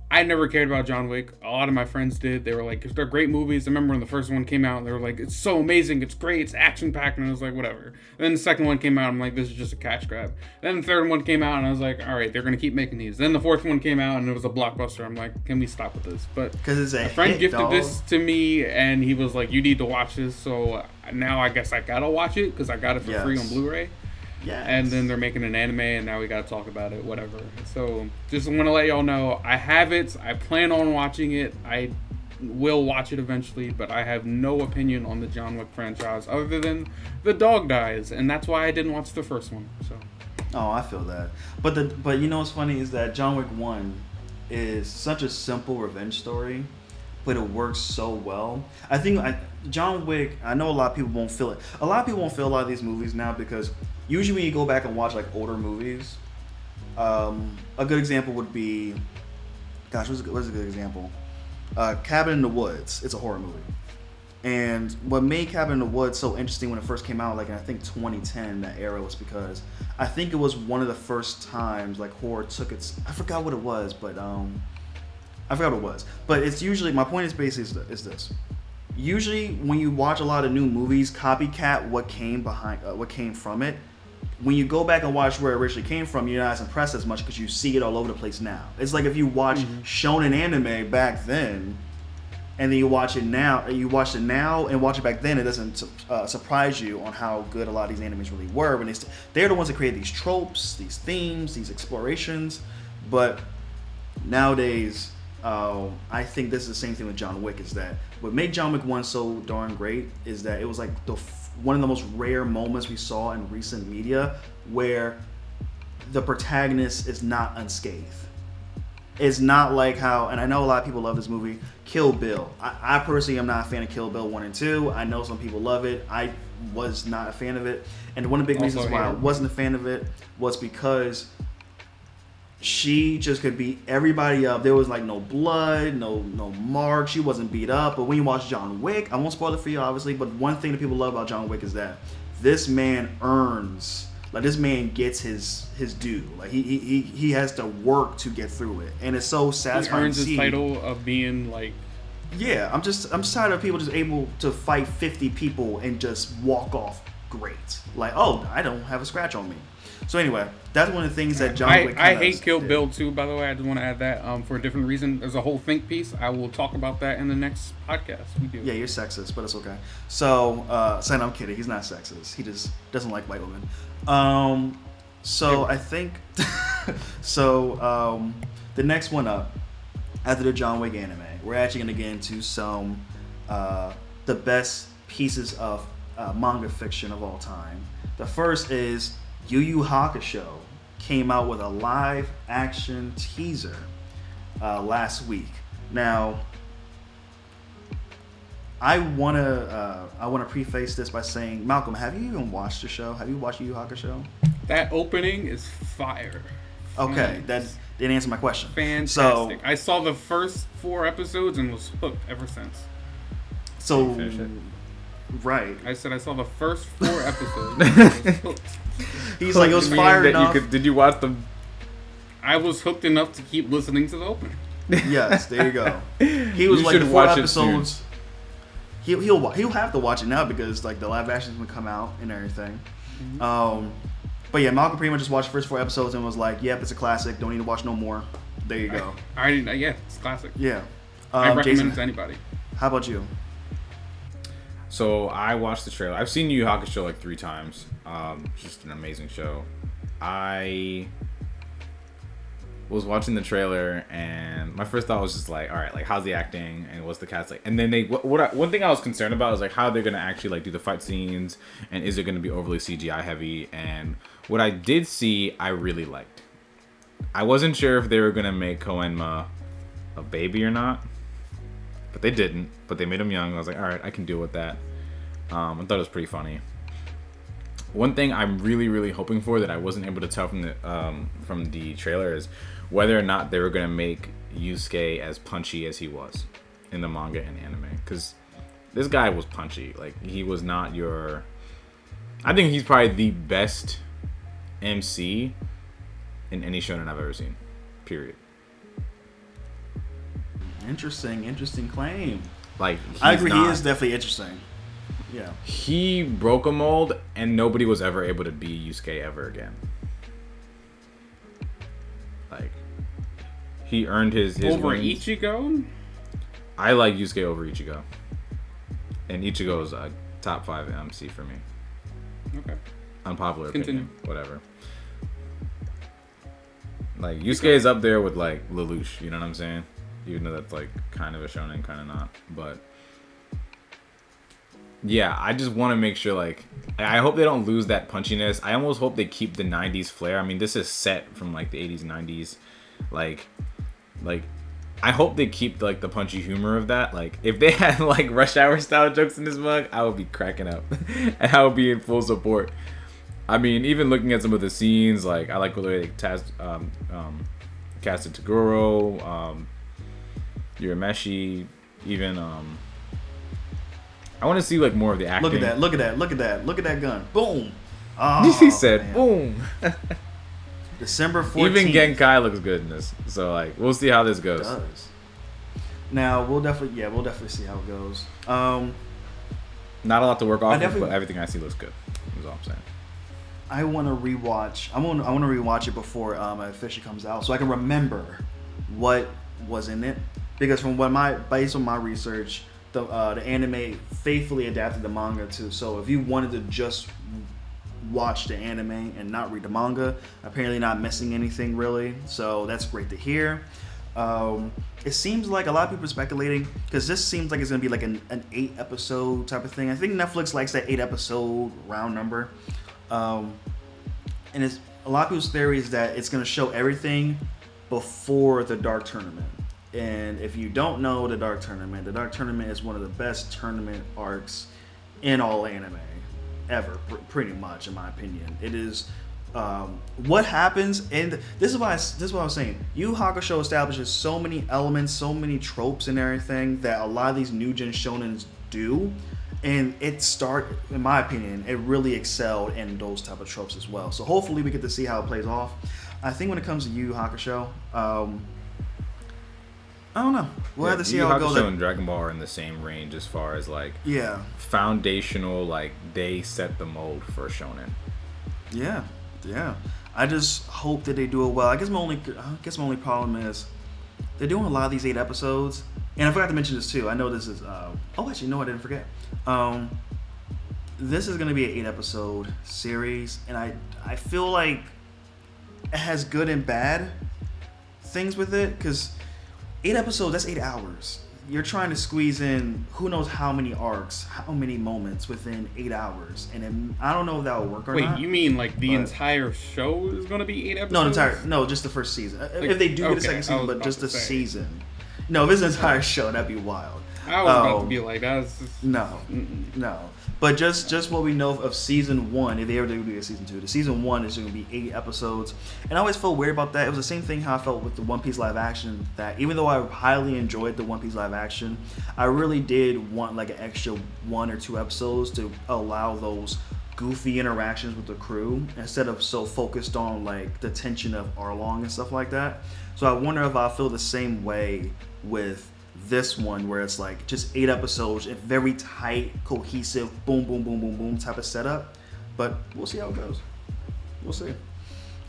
I never cared about John Wick. A lot of my friends did. They were like, they're great movies. I remember when the first one came out, they were like, it's so amazing, it's great, it's action-packed, and I was like, whatever. Then the second one came out, I'm like, this is just a cash grab. Then the third one came out, and I was like, all right, they're going to keep making these. Then the fourth one came out, and it was a blockbuster. I'm like, can we stop with this? But because it's a friend hit, gifted dog. this to me, and he was like, you need to watch this. So now I guess I gotta watch it, because I got it for free on Blu-ray. Yeah. And then they're making an anime, and now we gotta talk about it, whatever. So just want to let y'all know, I have it. I plan on watching it. I will watch it eventually, but I have no opinion on the John Wick franchise other than the dog dies, and that's why I didn't watch the first one. So. Oh, I feel that. But you know what's funny is that John Wick 1 is such a simple revenge story, but it works so well. I think John Wick, I know a lot of people won't feel it. A lot of people won't feel a lot of these movies now because usually when you go back and watch like older movies, a good example would be gosh, what's a good example? Cabin in the Woods. It's a horror movie. And what made Cabin in the Woods so interesting when it first came out, like in, I think 2010, that era, was because I think it was one of the first times like horror took its. I forgot what it was, but I forgot what it was. But it's usually, my point is basically is this. Usually, when you watch a lot of new movies, copycat what came from it. When you go back and watch where it originally came from, you're not as impressed as much because you see it all over the place now. It's like if you watch shonen anime back then, and then you watch it now, and watch it back then, it doesn't surprise you on how good a lot of these animes really were. When they're the ones that created these tropes, these themes, these explorations. But nowadays, I think this is the same thing with John Wick. Is that what made John Wick 1 so darn great is that it was like one of the most rare moments we saw in recent media where the protagonist is not unscathed. It's not like how, and I know a lot of people love this movie, Kill Bill. I personally am not a fan of Kill Bill 1 and 2. I know some people love it. I was not a fan of it. And one of the big reasons why I wasn't a fan of it was because she just could beat everybody up. There was like no blood, no mark. She wasn't beat up. But when you watch John Wick, I won't spoil it for you, obviously, but one thing that people love about John Wick is that this man earns, like this man gets his due. Like he has to work to get through it, and it's so satisfying. He earns his title of being like. Yeah, I'm just tired of people just able to fight 50 people and just walk off great. Like, oh, I don't have a scratch on me. So anyway, that's one of the things that John Wick I hate Kill Bill too, by the way. I just want to add that for a different reason. There's a whole think piece. I will talk about that in the next podcast we do. Yeah, you're sexist, but it's okay. So, I'm kidding. He's not sexist. He just doesn't like white women. I think... the next one up, after the John Wick anime, we're actually going to get into some the best pieces of manga fiction of all time. The first is Yu Yu Hakusho came out with a live action teaser last week. Now, I wanna preface this by saying, Malcolm, have you even watched the show? Have you watched Yu Yu Hakusho? That opening is fire. Okay, that didn't answer my question. Fantastic. So, I saw the first 4 episodes and was hooked ever since. So, right. I said I saw the first 4 episodes and was hooked. He's like, it was fire enough. Did you watch them? I was hooked enough to keep listening to the opening. Yes, there you go. He was like 4 episodes. He'll have to watch it now because like the live action's gonna come out and everything. Mm-hmm. But yeah, Malcolm pretty much just watched the first 4 episodes and was like, "Yep, it's a classic. Don't need to watch no more." There you go. Yeah, it's classic. Yeah. I recommend Jason, it to anybody. How about you? So I watched the trailer. I've seen Yu Yu Hakusho like 3 times. Just an amazing show. I was watching the trailer and my first thought was just like, all right, like how's the acting and what's the cast like? And then one thing I was concerned about is like how they're gonna actually like do the fight scenes and is it gonna be overly CGI heavy? And what I did see, I really liked. I wasn't sure if they were gonna make Koenma a baby or not, but they didn't. But they made him young. I was like, all right, I can deal with that. I thought it was pretty funny. One thing I'm really, really hoping for that I wasn't able to tell from the trailer is whether or not they were gonna make Yusuke as punchy as he was in the manga and anime. Because this guy was punchy. Like he was not your. I think he's probably the best MC in any shonen I've ever seen. Period. Interesting claim. Like I agree, he is definitely interesting. Yeah. He broke a mold, and nobody was ever able to be Yusuke ever again. Like, he earned his over wings. Ichigo? I like Yusuke over Ichigo. And Ichigo is a top 5 MC for me. Okay. Unpopular opinion. Whatever. Like, Yusuke is up there with, like, Lelouch, you know what I'm saying? Even though that's, like, kind of a shonen, kind of not. But yeah, I just want to make sure, like, I hope they don't lose that punchiness. I almost hope they keep the 90s flair. I mean, this is set from, like, the 80s, 90s. Like, I hope they keep, like, the punchy humor of that. Like, if they had, like, Rush Hour style jokes in this mug, I would be cracking up. And I would be in full support. I mean, even looking at some of the scenes, like, I like the way they casted Tagoro. Urameshi, even I want to see like more of the acting. Look at that! Look at that! Look at that! Look at that gun! Boom! Oh, he said, man. "Boom." December 14th. Even Genkai looks good in this, so like we'll see how this goes. It does. Now we'll definitely see how it goes. Not a lot to work off, definitely- but everything I see looks good. Is all I'm saying. I want to rewatch. I want to rewatch it before it officially comes out, so I can remember what was in it. Because based on my research, the anime faithfully adapted the manga too. So if you wanted to just watch the anime and not read the manga, apparently not missing anything really. So that's great to hear. It seems like a lot of people are speculating because this seems like it's gonna be like an 8-episode type of thing. I think Netflix likes that 8-episode round number. And it's a lot of people's theory is that it's going to show everything before the Dark Tournament. And if you don't know the Dark Tournament is one of the best tournament arcs in all anime ever, pretty much in my opinion. It is what happens, and this is what I was saying. Yu Yu Hakusho establishes so many elements, so many tropes and everything that a lot of these new gen shonens do. And in my opinion, it really excelled in those type of tropes as well. So hopefully we get to see how it plays off. I think when it comes to Yu Yu Hakusho, I don't know. We'll have to see how it goes. Yu Yu Hakusho and Dragon Ball are in the same range as far as like foundational, like they set the mold for shonen. Yeah. I just hope that they do it well. I guess my only problem is they're doing a lot of these 8 episodes. And I forgot to mention this too. I know this is actually no, I didn't forget. This is gonna be an 8-episode series, and I feel like it has good and bad things with it, because 8 episodes, that's 8 hours. You're trying to squeeze in who knows how many arcs, how many moments within 8 hours, and I don't know if that will work or not. Wait, you mean like the entire show is going to be 8 episodes? No, just the first season. Like, if they do get a second season, but just the season. No, if it's an entire show, that'd be wild. I was about to be like, that's just... No. But just what we know of season 1, if they ever do a season 2, the season 1 is going to be 8 episodes. And I always felt weird about that. It was the same thing how I felt with the One Piece live action, that even though I highly enjoyed the One Piece live action, I really did want like an extra 1 or 2 episodes to allow those goofy interactions with the crew instead of so focused on like the tension of Arlong and stuff like that. So I wonder if I feel the same way with this one, where it's like just 8 episodes and very tight, cohesive, boom, boom, boom, boom, boom type of setup. But we'll see how it goes. We'll see.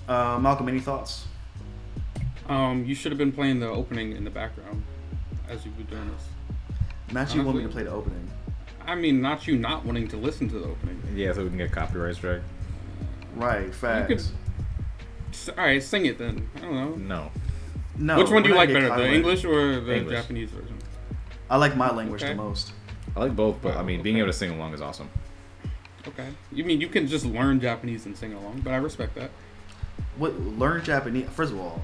Malcolm, any thoughts? You should have been playing the opening in the background as you were doing this. Not you want me to play the opening. I mean, not you not wanting to listen to the opening. Yeah, so we can get copyright strike. Right, facts. Alright, sing it then. I don't know. No. Which one do you like better, the copyright. English or the English. Japanese version? I like my language Okay. the most. I like both, but I mean, being able to sing along is awesome. Okay. You mean you can just learn Japanese and sing along, but I respect that. Learn Japanese. First of all,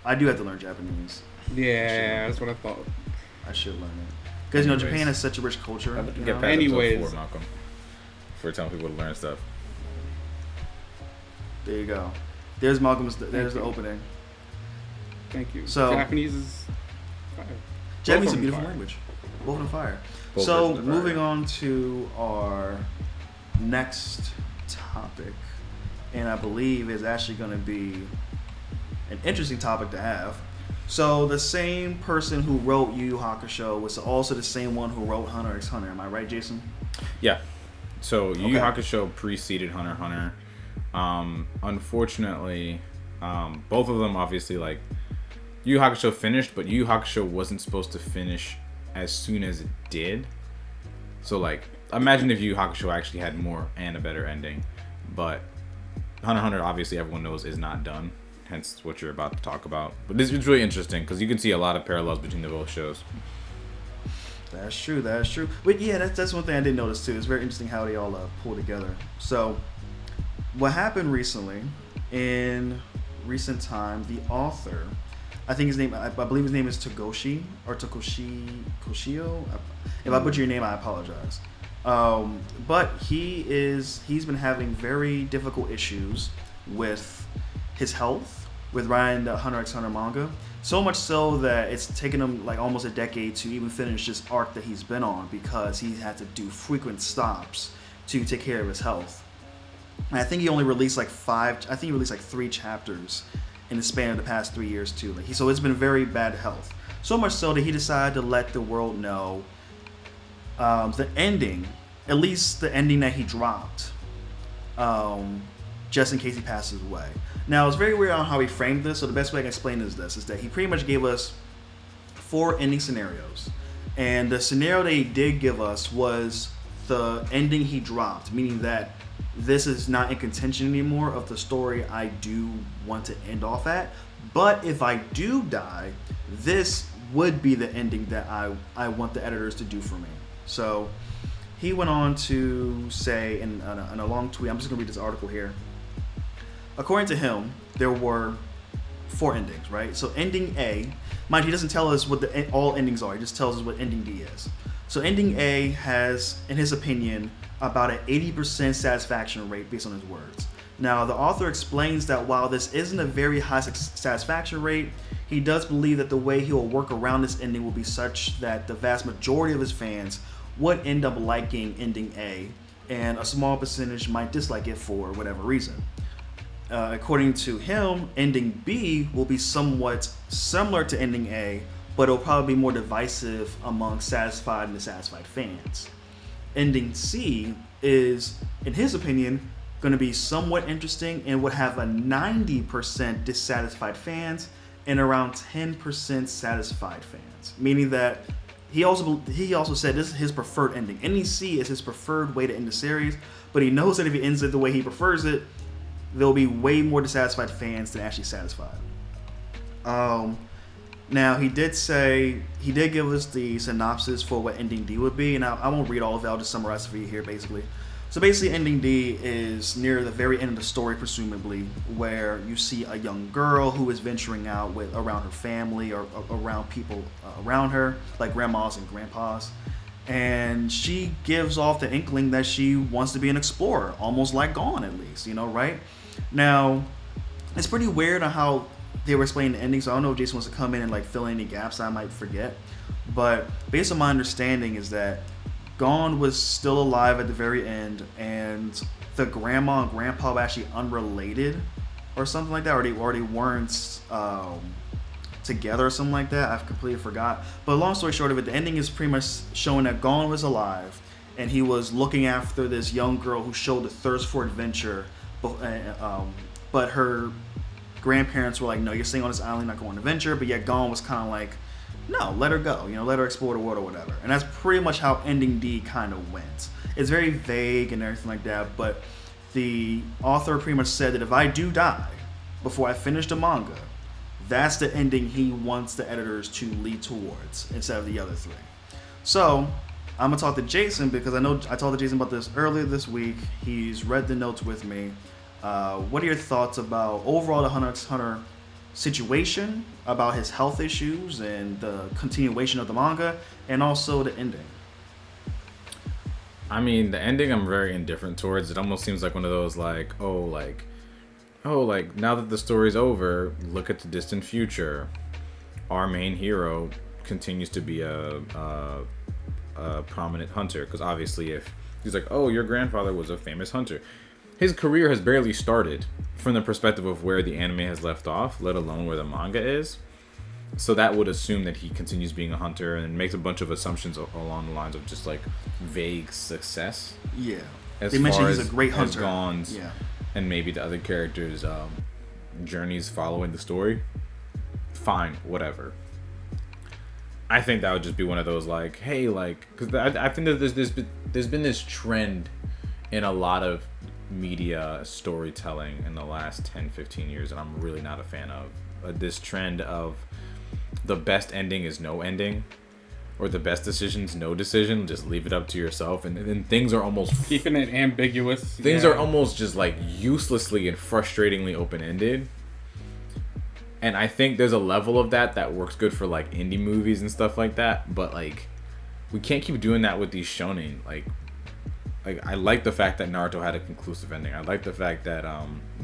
I do have to learn Japanese. Yeah, that's what I thought. I should learn it. Because, Anyways. Japan has such a rich culture. I'd you get know? past Anyways. episode 4, Malcolm, for telling people to learn stuff. There you go. There's Malcolm's. There's the opening. Thank you. So- Japanese is fire. Japanese is a Both of them beautiful fire. language. Both on fire. Both So versions are fire. moving on to our next topic, and I believe is actually going to be an interesting topic to have. So the same person who wrote Yu Yu Hakusho was also the same one who wrote Hunter x Hunter. Am I right, Jason? Yeah. So Yu Yu Okay. Hakusho preceded Hunter x Hunter. Unfortunately, both of them obviously like Yu Yu Hakusho finished, but Yu Yu Hakusho wasn't supposed to finish as soon as it did. So like, imagine if Yu Yu Hakusho actually had more and a better ending. But Hunter x Hunter, obviously everyone knows, is not done. Hence what you're about to talk about. But this is really interesting because you can see a lot of parallels between the both shows. That's true. That's true. But yeah, that's one thing I did notice too. It's very interesting how they all pull together. So, what happened recently, in recent time, the author, I think his name, I believe his name is Togoshi or Koshio. If I butcher your name, I apologize. But he's been having very difficult issues with his health, with writing the Hunter x Hunter manga. So much so that it's taken him like almost a decade to even finish this arc that he's been on because he had to do frequent stops to take care of his health. And I think he only released like 3 chapters in the span of the past 3 years too. So it's been very bad health. So much so that he decided to let the world know the ending, at least the ending that he dropped, just in case he passes away. Now, it's very weird on how he framed this, so the best way I can explain is that he pretty much gave us 4 ending scenarios. And the scenario that he did give us was the ending he dropped, meaning that this is not in contention anymore of the story I do want to end off at. But if I do die, this would be the ending that I want the editors to do for me. So he went on to say in a long tweet, I'm just going to read this article here. According to him, there were 4 endings, right? So ending A, mind you, he doesn't tell us what all endings are. He just tells us what ending D is. So ending A has, in his opinion, about an 80% satisfaction rate based on his words. Now, the author explains that while this isn't a very high satisfaction rate, he does believe that the way he will work around this ending will be such that the vast majority of his fans would end up liking ending A, and a small percentage might dislike it for whatever reason. According to him, ending B will be somewhat similar to ending A, but it'll probably be more divisive among satisfied and dissatisfied fans. Ending C is, in his opinion, going to be somewhat interesting and would have a 90% dissatisfied fans and around 10% satisfied fans. Meaning that he also said this is his preferred ending. Ending C is his preferred way to end the series, but he knows that if he ends it the way he prefers it, there'll be way more dissatisfied fans than actually satisfied. Now, he did give us the synopsis for what ending D would be, and I won't read all of it, I'll just summarize it for you here, basically. So basically, ending D is near the very end of the story, presumably, where you see a young girl who is venturing out around her family or around people around her, like grandmas and grandpas, and she gives off the inkling that she wants to be an explorer, almost like Gone, at least, right? Now, it's pretty weird on how they were explaining the ending, so I don't know if Jason wants to come in and like fill in any gaps I might forget. But based on my understanding is that Gone was still alive at the very end, and the grandma and grandpa were actually unrelated or something like that, or they weren't together or something like that. I've completely forgot. But long story short of it, the ending is pretty much showing that Gone was alive, and he was looking after this young girl who showed a thirst for adventure, but her grandparents were like, no, you're staying on this island, not going on adventure. But yet Gone was kind of like, no, let her go, let her explore the world or whatever. And that's pretty much how ending D kind of went. It's very vague and everything like that, but the author pretty much said that if I do die before I finish the manga, that's the ending he wants the editors to lead towards instead of the other 3. So I'm gonna talk to Jason because I know I talked to Jason about this earlier this week. He's read the notes with me. What are your thoughts about overall the Hunter x Hunter situation, about his health issues and the continuation of the manga, and also the ending? I mean, the ending I'm very indifferent towards. It almost seems like one of those like now that the story's over, look at the distant future. Our main hero continues to be a prominent hunter, because obviously if he's like, oh, your grandfather was a famous hunter, his career has barely started from the perspective of where the anime has left off, let alone where the manga is. So that would assume that he continues being a hunter and makes a bunch of assumptions along the lines of just like vague success. Yeah. As they mentioned far he's as, a great hunter. as Gon's, yeah. And maybe the other characters' journeys following the story. Fine, whatever. I think that would just be one of those like, hey, like, because I think that there's been this trend in a lot of media storytelling in the last 10-15 years, and I'm really not a fan of this trend of the best ending is no ending, or the best decision's no decision, just leave it up to yourself, and then things are almost keeping it ambiguous. Things are almost just like uselessly and frustratingly open-ended. And I think there's a level of that works good for like indie movies and stuff like that, but like we can't keep doing that with these shonen. Like like I like the fact that Naruto had a conclusive ending. I like the fact that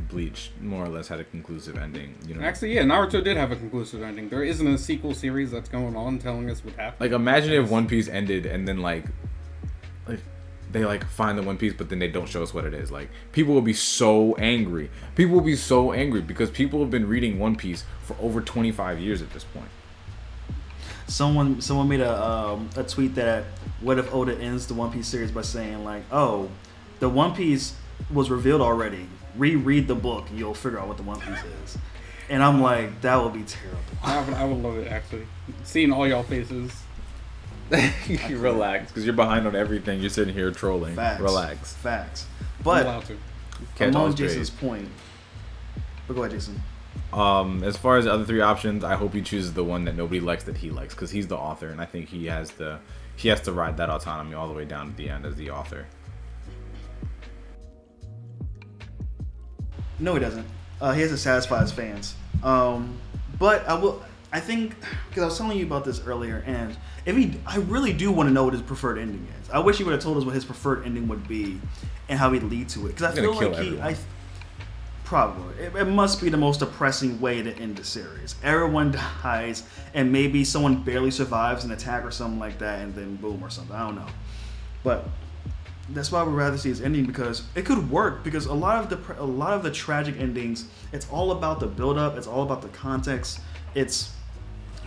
Bleach more or less had a conclusive ending. You know, Actually, yeah, Naruto did have a conclusive ending. There isn't a sequel series that's going on telling us what happened. like imagine if One Piece ended and then like they like find the One Piece, but then they don't show us what it is. Like people will be so angry. People will be so angry because people have been reading One Piece for over 25 years at this point. Someone made a tweet that what if Oda ends the One Piece series by saying like, oh, the One Piece was revealed already. Reread the book and you'll figure out what the One Piece is. And I'm like, that would be terrible. I would love it, actually. Seeing all y'all faces. You relax because you're behind on everything. You're sitting here trolling. Facts. Relax. Facts. I'm But allowed to. Catch all among his Jason's grades. point, but go ahead, Jason. As far as the other three options, I hope he chooses the one that nobody likes that he likes because he's the author, and I think he has to ride that autonomy all the way down to the end as the author. No, he doesn't. He has to satisfy his fans. But I think because I was telling you about this earlier, and I really do want to know what his preferred ending is. I wish he would have told us what his preferred ending would be and how he'd lead to it. Because I feel like probably it must be the most depressing way to end the series. Everyone dies, and maybe someone barely survives an attack or something like that, and then boom or something. I don't know, but that's why we'd rather see his ending because it could work. Because a lot of the tragic endings, it's all about the build up. It's all about the context. It's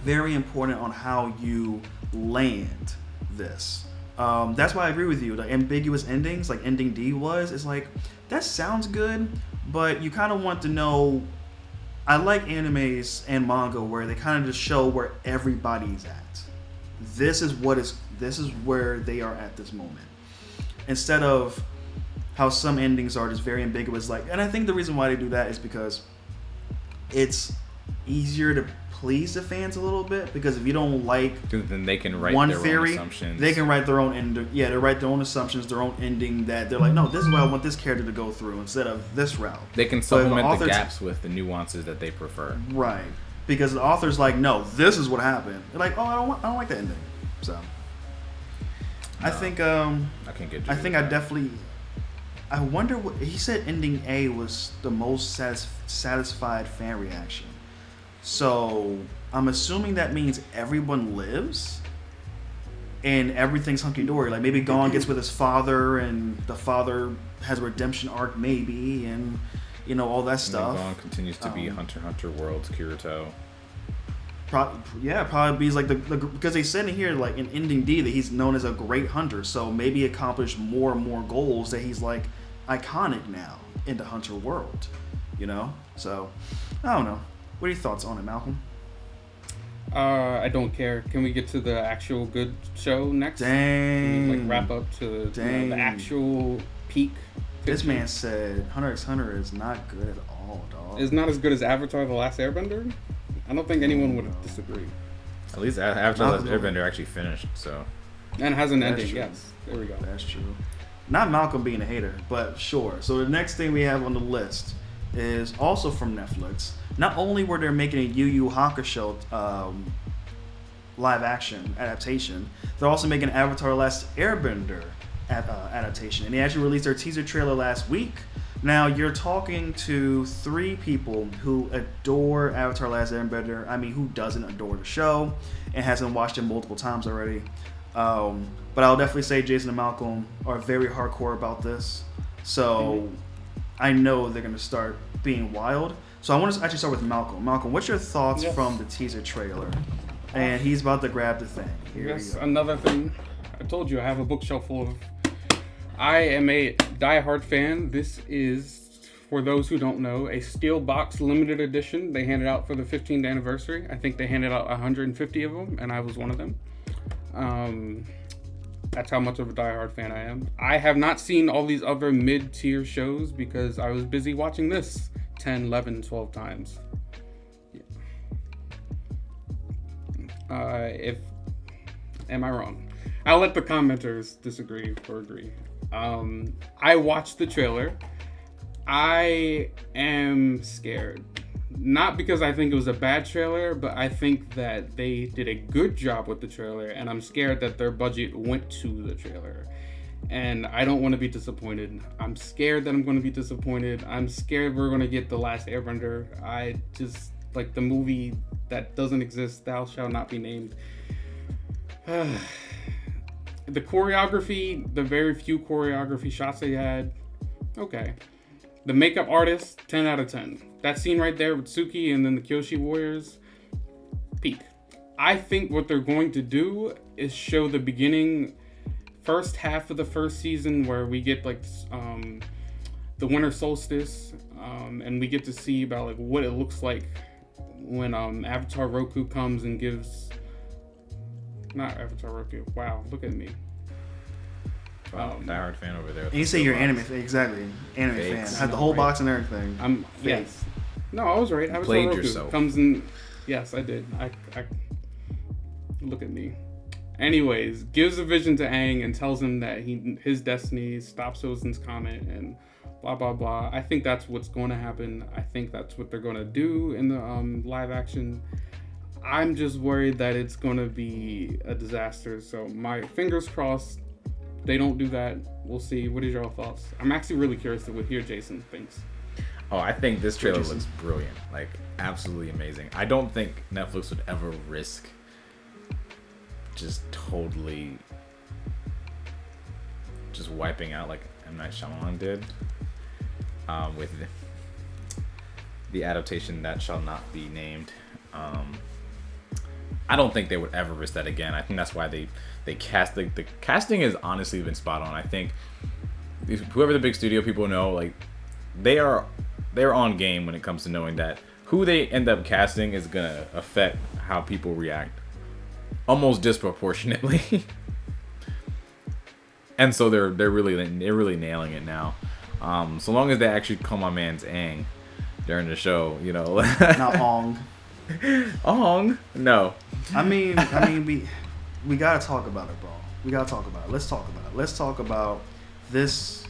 very important on how you land this. That's why I agree with you. The ambiguous endings, like ending D was, it's like that sounds good, but you kind of want to know. I like animes and manga where they kind of just show where everybody's at. This is where they are at this moment. Instead of how some endings are just very ambiguous, like, and I think the reason why they do that is because it's easier to please the fans a little bit, because if you don't like then they can write one their theory, own assumptions. they can write their own end. Yeah, they write their own assumptions, their own ending that they're like, no, this is what I want this character to go through instead of this route. They can But supplement the authors- gaps with the nuances that they prefer. Right, because the author's like, no, this is what happened. They're like, oh, I don't like the ending. So I think I can't get. I think I definitely. I wonder what he said. Ending A was the most satisfied fan reaction. So I'm assuming that means everyone lives, and everything's hunky dory. Like maybe Gon gets with his father, and the father has a redemption arc, maybe, and all that stuff. Gon continues to be Hunter x Hunter World's Kirito. Probably he's like the because they said in here like in ending D that he's known as a great hunter, so maybe accomplished more and more goals that he's like iconic now in the hunter world, So I don't know. What are your thoughts on it, Malcolm? I don't care. Can we get to the actual good show next? Dang. Can we, wrap up to the actual peak? This fiction? man said Hunter x Hunter is not good at all, dog. It's not as good as Avatar: The Last Airbender. I don't think anyone would disagree. At least after Last Airbender actually finished, so. And has an That's ending. true. Yes, there we go. That's true. Not Malcolm being a hater, but sure. So the next thing we have on the list is also from Netflix. Not only were they making a Yu Yu Hakusho live action adaptation, they're also making an Avatar: Last Airbender adaptation, and they actually released their teaser trailer last week. Now you're talking to three people who adore Avatar: Last Airbender. I mean, who doesn't adore the show and hasn't watched it multiple times already? But I'll definitely say Jason and Malcolm are very hardcore about this, so I know they're gonna start being wild. So I want to actually start with Malcolm. Malcolm, what's your thoughts from the teaser trailer? And he's about to grab the thing. Here we go. Another thing. I told you I have a bookshelf full of. I am a diehard fan. This is, for those who don't know, a steel box limited edition. They handed out for the 15th anniversary. I think they handed out 150 of them, and I was one of them. That's how much of a diehard fan I am. I have not seen all these other mid-tier shows because I was busy watching this 10, 11, 12 times. Am I wrong? I'll let the commenters disagree or agree. I watched the trailer. I am scared. Not because I think it was a bad trailer, but I think that they did a good job with the trailer, and I'm scared that their budget went to the trailer. and I don't want to be disappointed. I'm scared that I'm going to be disappointed. I'm scared we're going to get The Last Airbender. I just like the movie that doesn't exist, Thou Shalt Not Be Named. The choreography, the very few choreography shots they had, okay. The makeup artist, 10 out of 10. That scene right there with Suki and then the Kyoshi Warriors, peak. I think what they're going to do is show the beginning, first half of the first season where we get like the winter solstice, and we get to see about like what it looks like when Avatar Roku comes and gives, not Avatar Roku, wow, look at me. Diehard fan over there. And you say you're anime fan, exactly. Anime Fakes. fan. Had the whole box and everything. Yes. No, I was right. Avatar Played Roku yourself. comes in. Yes, I did. I look at me. Anyways, gives a vision to Aang and tells him that his destiny stops Sozin's comet and blah blah blah. I think that's what's going to happen. I think that's what they're going to do in the live action. I'm just worried that it's going to be a disaster. So my fingers crossed they don't do that. We'll see. What is your thoughts? I'm actually really curious to hear Jason thinks. Oh, I think this trailer looks brilliant. Like, absolutely amazing. I don't think Netflix would ever risk just totally just wiping out like M. Night Shyamalan did with the adaptation that shall not be named. I don't think they would ever risk that again. I think that's why they cast the casting has honestly been spot on. I think whoever the big studio people know, like they're on game when it comes to knowing that who they end up casting is gonna affect how people react almost disproportionately. And so they're really nailing it now. So long as they actually call my man's Aang during the show, you know. Not Ong. Ong? No. I mean, we gotta talk about it, bro. We gotta talk about it. Let's talk about it. Let's talk about this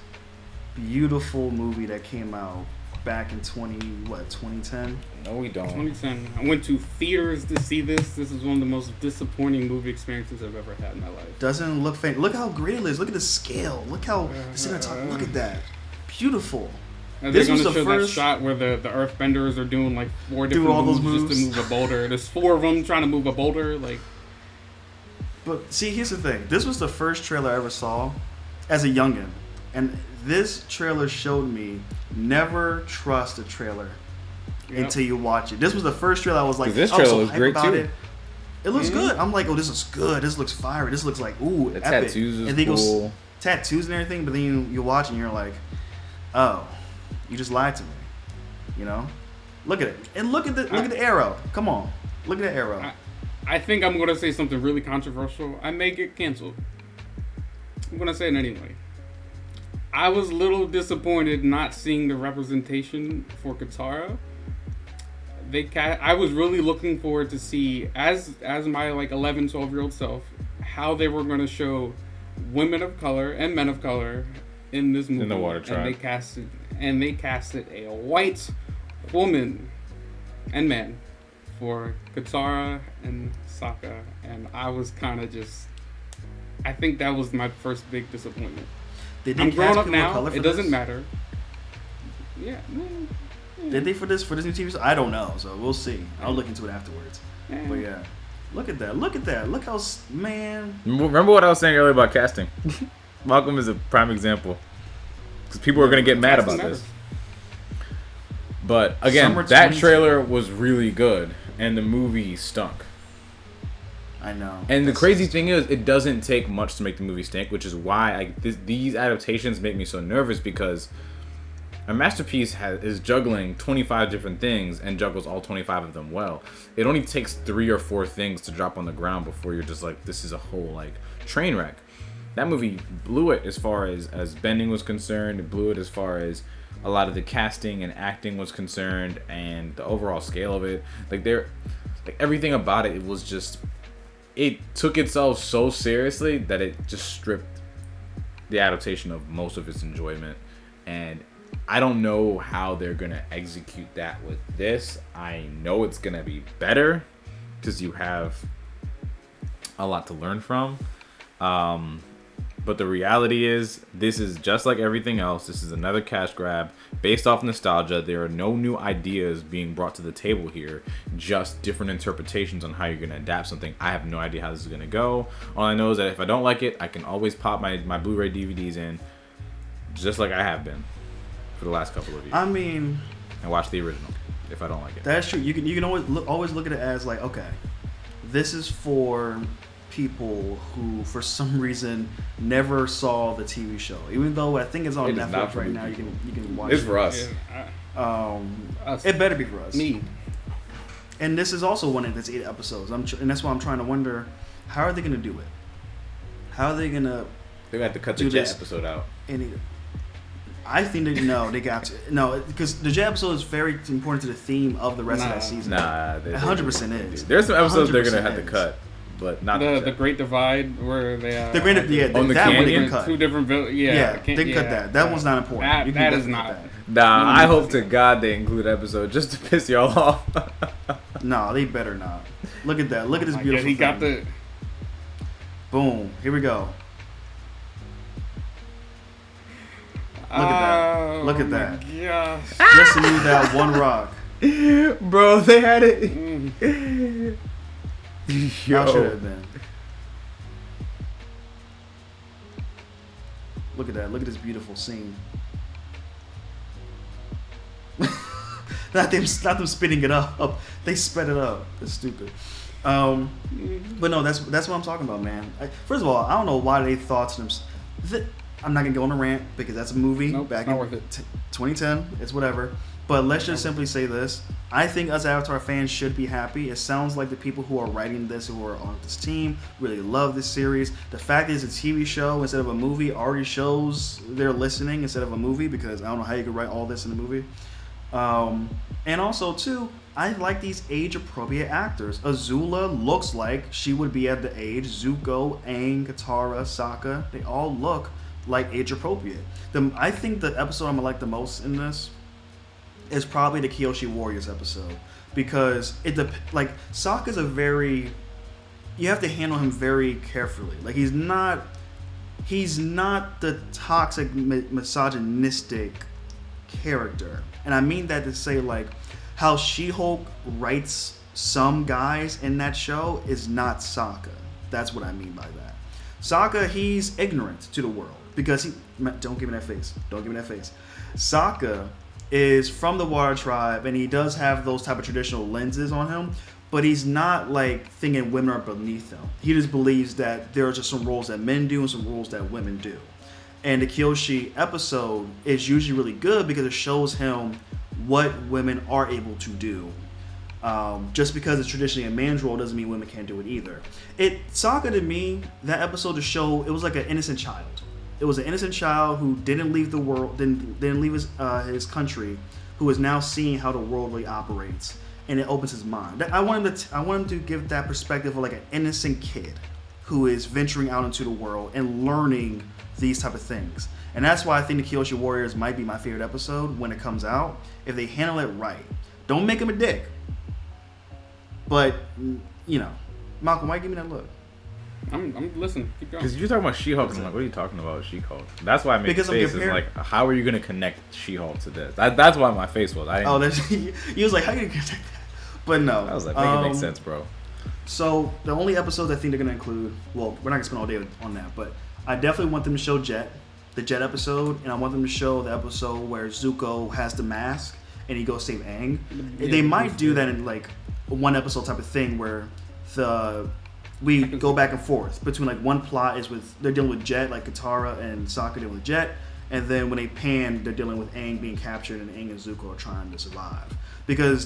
beautiful movie that came out back in 2010? No, we don't. 2010. I went to theaters to see this. This is one of the most disappointing movie experiences I've ever had in my life. Doesn't look fancy. Look how great it is. Look at the scale. Look how the cinematography. Look at that. Beautiful. This was the first that shot where the Earthbenders are doing like 4 different all those moves just to move a boulder. There's 4 of them trying to move a boulder. Like, but see, here's the thing. This was the first trailer I ever saw as a youngin, and this trailer showed me never trust a trailer until you watch it. This was the first trailer I was like, this trailer so was great too. It looks good. I'm like, oh, this looks good. This looks fiery. This looks like the epic. tattoos is and then cool. Tattoos and everything. But then you watch and you're like, oh, you just lied to me. You know, look at it and look at the arrow. Come on, look at the arrow. I think I'm gonna say something really controversial. I may get canceled. I'm gonna say it anyway. I was a little disappointed not seeing the representation for Katara. I was really looking forward to see, as my like 11, 12-year-old self, how they were going to show women of color and men of color in this movie. In the Water Tribe. And they casted a white woman and man for Katara and Sokka, and I was kind of just, I think that was my first big disappointment. I'm grown up now. It doesn't matter. Yeah. Did they for this new TV show? I don't know, so we'll see. I'll look into it afterwards. Yeah. But yeah, look at that. Look at that. Look how man. Remember what I was saying earlier about casting? Malcolm is a prime example because people are gonna get mad about this. But again, that trailer was really good, and the movie stunk. I know. And the crazy thing is, it doesn't take much to make the movie stink, which is why these adaptations make me so nervous, because a masterpiece is juggling 25 different things and juggles all 25 of them well. It only takes 3 or 4 things to drop on the ground before you're just like, this is a whole like train wreck. That movie blew it as far as bending was concerned. It blew it as far as a lot of the casting and acting was concerned, and the overall scale of it. Like everything about it was just. It took itself so seriously that it just stripped the adaptation of most of its enjoyment. And I don't know how they're going to execute that with this. I know it's going to be better because you have a lot to learn from. But the reality is, this is just like everything else. This is another cash grab based off nostalgia. There are no new ideas being brought to the table here, just different interpretations on how you're going to adapt something. I have no idea how this is going to go. All I know is that if I don't like it, I can always pop my Blu-ray DVDs in, just like I have been for the last couple of years. I mean, and watch the original if I don't like it. That's true. You can always look at it as like, okay, this is for people who for some reason never saw the TV show, even though I think it's on Netflix right now. You can watch it. It's for us. Us. It better be for us. Me. And this is also one of its 8 episodes. And that's why I'm trying to wonder, how are they going to do it? How are they going to? They have to cut the Jet episode out. I think they got to because the Jet episode is very important to the theme of the rest of that season. 100% is. There's some episodes they're gonna have to cut. But not the Great Divide where they the Great on the that one they canyon? can cut. 2 different they cut that. That one's not important. That is not. Nah, I hope to God they include an episode just to piss y'all off. No, they better not. Look at that. Look at this beautiful. He got the. Boom. Here we go. Look at that. Look at that. Gosh. Just to move that one rock. Bro, they had it. How should it have been? Look at that. Look at this beautiful scene. not them spinning it up. They sped it up. It's stupid. But no, that's what I'm talking about, man. First of all, I don't know why they thought to themselves. I'm not gonna go on a rant because that's a movie back in 2010. It's whatever. But let's just simply say this. I think us Avatar fans should be happy. It sounds like the people who are writing this, who are on this team, really love this series. The fact that it's a TV show instead of a movie already shows they're listening instead of a movie, because I don't know how you could write all this in a movie. And also, too, I like these age-appropriate actors. Azula looks like she would be at the age. Zuko, Aang, Katara, Sokka, they all look like age-appropriate. I think the episode I'm going to like the most in this is probably the Kyoshi Warriors episode, because Sokka's you have to handle him very carefully. Like he's not the toxic misogynistic character, and I mean that to say like how She-Hulk writes some guys in that show is not Sokka. That's what I mean by that. Sokka, he's ignorant to the world because don't give me that face. Sokka is from the Water Tribe, and he does have those type of traditional lenses on him, but he's not like thinking women are beneath him. He just believes that there are just some roles that men do and some roles that women do. And the Kyoshi episode is usually really good because it shows him what women are able to do. Just because it's traditionally a man's role doesn't mean women can't do it either. Sokka, to me, that episode to show it was like an innocent child. It was an innocent child who didn't leave the world, didn't leave his country, who is now seeing how the world really operates, and it opens his mind. I want him to give that perspective of like an innocent kid who is venturing out into the world and learning these type of things. And that's why I think the Kyoshi Warriors might be my favorite episode when it comes out, if they handle it right. Don't make him a dick. But, Malcolm, why you give me that look? I'm listening. Keep going. Because you're talking about She-Hulk, and I'm like, what are you talking about, She-Hulk? That's why I made the face. Is like, how are you going to connect She-Hulk to this? That's why my face was. He was like, how are you going to connect that? But no. I was like, make it make sense, bro. So, the only episodes I think they're going to include, well, we're not going to spend all day on that, but I definitely want them to show the Jet episode, and I want them to show the episode where Zuko has the mask, and he goes save Aang. They might do that in, like, a one episode type of thing where we go back and forth between like one plot is they're dealing with Jet, like Katara and Sokka dealing with Jet, and then when they pan, they're dealing with Aang being captured, and Aang and Zuko are trying to survive. Because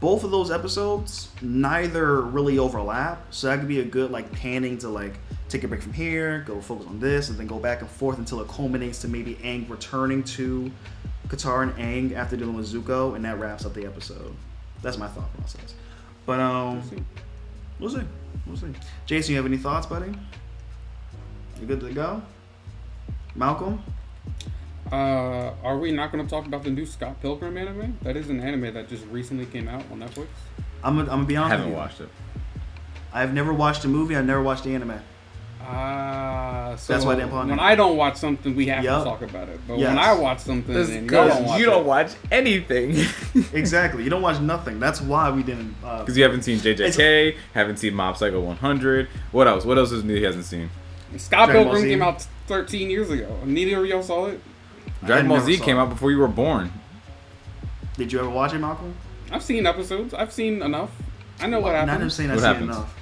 both of those episodes neither really overlap, so that could be a good like panning to like take a break from here, go focus on this, and then go back and forth until it culminates to maybe Aang returning to Katara and Aang after dealing with Zuko, and that wraps up the episode. That's my thought process. But we'll see. Jason, you have any thoughts, buddy? You good to go? Malcolm? Are we not going to talk about the new Scott Pilgrim anime? That is an anime that just recently came out on Netflix. I'm gonna be honest with you. I haven't watched it. I've never watched the movie. I've never watched the anime. So That's why I didn't put on when it. I don't watch something, we have Yup. to talk about it. But Yes. when I watch something, That's and because you don't watch watch anything. Exactly. You don't watch nothing. That's why we didn't. Because you haven't seen JJK, haven't seen Mob Psycho 100. What else? What else is new he hasn't seen? it. Scott Dragon Ball Pilgrim Z. came out 13 years ago. Neither of y'all saw it. Dragon Ball never Z saw came it. out before you were born. Did you ever watch it, Malcolm? I've seen episodes. I've seen enough. I know what Not even happens. saying What I've seen happens? enough.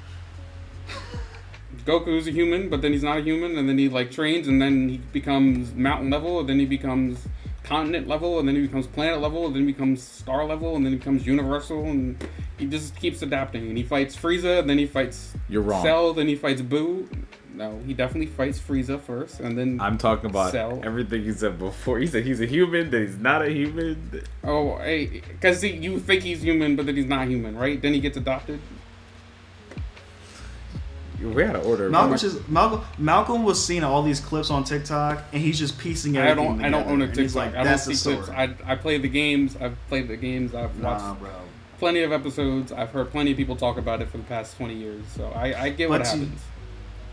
Goku's a human, but then he's not a human, and then he like trains, and then he becomes mountain level, and then he becomes continent level, and then he becomes planet level, and then he becomes star level, and then he becomes universal, and he just keeps adapting. And he fights Frieza, then he fights You're wrong. Cell, then he fights Boo. No, he definitely fights Frieza first, and then I'm talking about Cell. everything you said before. You said he's a human, then he's not a human. Oh, hey, because you think he's human, but then he's not human, right? Then he gets adopted. We had to order. Malcolm was seeing all these clips on TikTok, and he's just piecing I everything don't together. own a And he's TikTok. like, I don't that's see the clips. story. I play the games. I've played the games. I've watched Nah, bro. plenty of episodes. I've heard plenty of people talk about it for the past 20 years. So I get what But to- happens.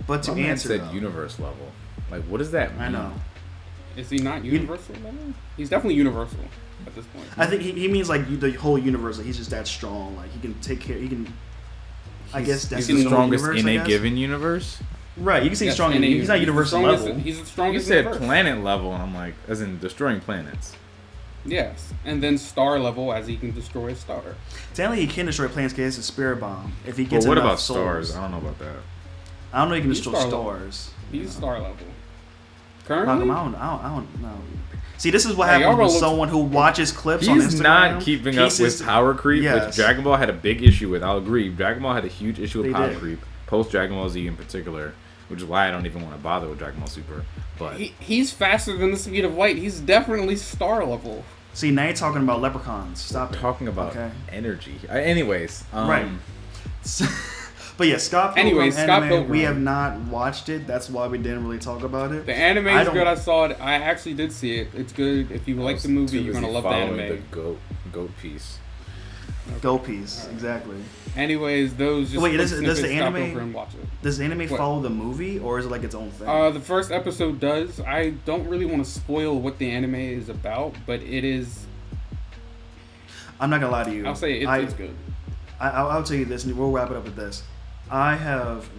But to My man answer, said though, universe level. Like, what does that mean? I know. Is he not universal level? He's definitely universal at this point. I think he means like the whole universe. Like he's just that strong. Like he can take care. He can. I guess that's He's the whole strongest universe, in I a guess. given universe. Right, you can say Yes, strong. and He's not the universal strongest- level. He's the You strongest. said in the verse. planet level, and I'm like, as in destroying planets. Yes, and then star level as he can destroy a star. Technically, he can destroy planets because it's a spirit bomb. If he But gets what enough about souls. stars? I don't know about that. I don't know. He can He's destroy star level. stars. He's star level. Malcolm, Currently, I don't know. See, this is what Hey, y'all happens with gonna look- someone who watches clips on He's Instagram. not keeping up pieces- with power creep, Yes. which Dragon Ball had a big issue with. I'll agree. Dragon Ball had a huge issue with They power did. creep, post Dragon Ball Z in particular, which is why I don't even want to bother with Dragon Ball Super. But he's faster than the speed of light. He's definitely star level. See, now you're talking about leprechauns. Stop it. talking about Okay. energy. Anyways, Right. But yeah, Scott Pilgrim Anyways, Scott anime, Pilgrim. we have not watched it. That's why we didn't really talk about it. The anime I is don't- good. I saw it. I actually did see it. It's good. If you like the movie, you're gonna love the following anime. the goat piece. Go piece, exactly. Anyways, those just Wait, quick does the snippets, Scott anime- Pilgrim, watch it. Does the anime What? follow the movie, or is it like its own thing? The first episode does. I don't really want to spoil what the anime is about, but it is. I'm not gonna lie to you. I'll say it's good. I'll tell you this, and we'll wrap it up with this. I have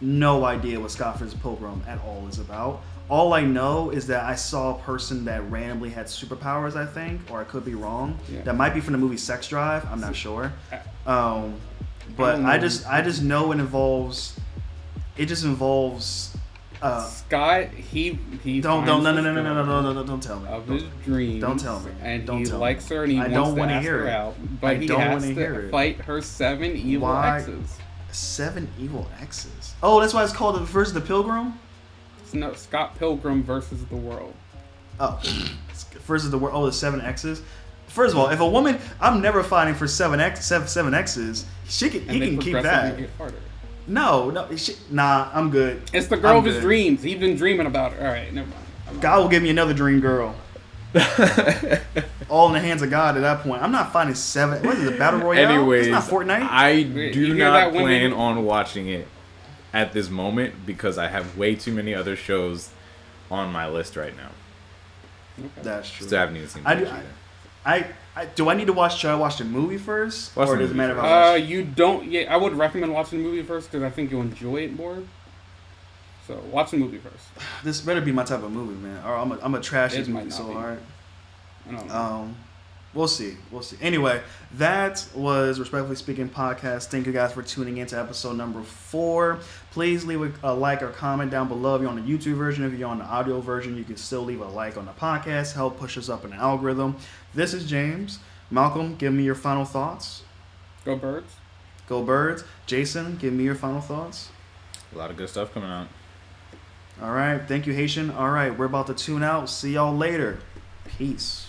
no idea what Scott Pilgrim at all is about. All I know is that I saw a person that randomly had superpowers, I think, or I could be wrong. Yeah. That might be from the movie Sex Drive. I'm not sure. I But don't I know. just know it involves. It just involves. Scott, he Don't finds no this no no no no girl no no don't tell me. of his dreams. Don't tell me. And Don't he tell likes me. her, and he I wants don't to wanna ask hear her it. out, I but he don't has wanna hear to it. fight her 7 evil Why? exes. 7 evil exes. Oh, that's why it's called the First the Pilgrim. It's no Scott Pilgrim versus the world. Oh, versus the world. Oh, the 7 X's. First of all, if a woman, I'm never fighting for 7 X's. He And they can keep progressively that. get harder. No, nah, I'm good. It's the girl I'm of his good. dreams. He's been dreaming about her. All right, never mind. God will give me another dream girl. All in the hands of God at that point. I'm not fighting 7. What is it, Battle Royale? Anyways, It's not Fortnite. I You do hear not that, women? plan on watching it at this moment because I have way too many other shows on my list right now. That's true. Still haven't even seen I much do- either. Do I need to watch? Should I watch the movie first, Watch or the does it movie matter if first. I watch? You don't. Yeah, I would recommend watching the movie first because I think you'll enjoy it more. So watch the movie first. This better be my type of movie, man. Or I'm a trash It this might movie not so be. hard. I don't know. We'll see. Anyway, that was Respectfully Speaking podcast. Thank you guys for tuning in to episode number 4. Please leave a like or comment down below if you're on the YouTube version. If you're on the audio version, you can still leave a like on the podcast. Help push us up in the algorithm. This is James. Malcolm, give me your final thoughts. Go Birds. Go Birds. Jason, give me your final thoughts. A lot of good stuff coming out. All right. Thank you, Haitian. All right. We're about to tune out. See y'all later. Peace.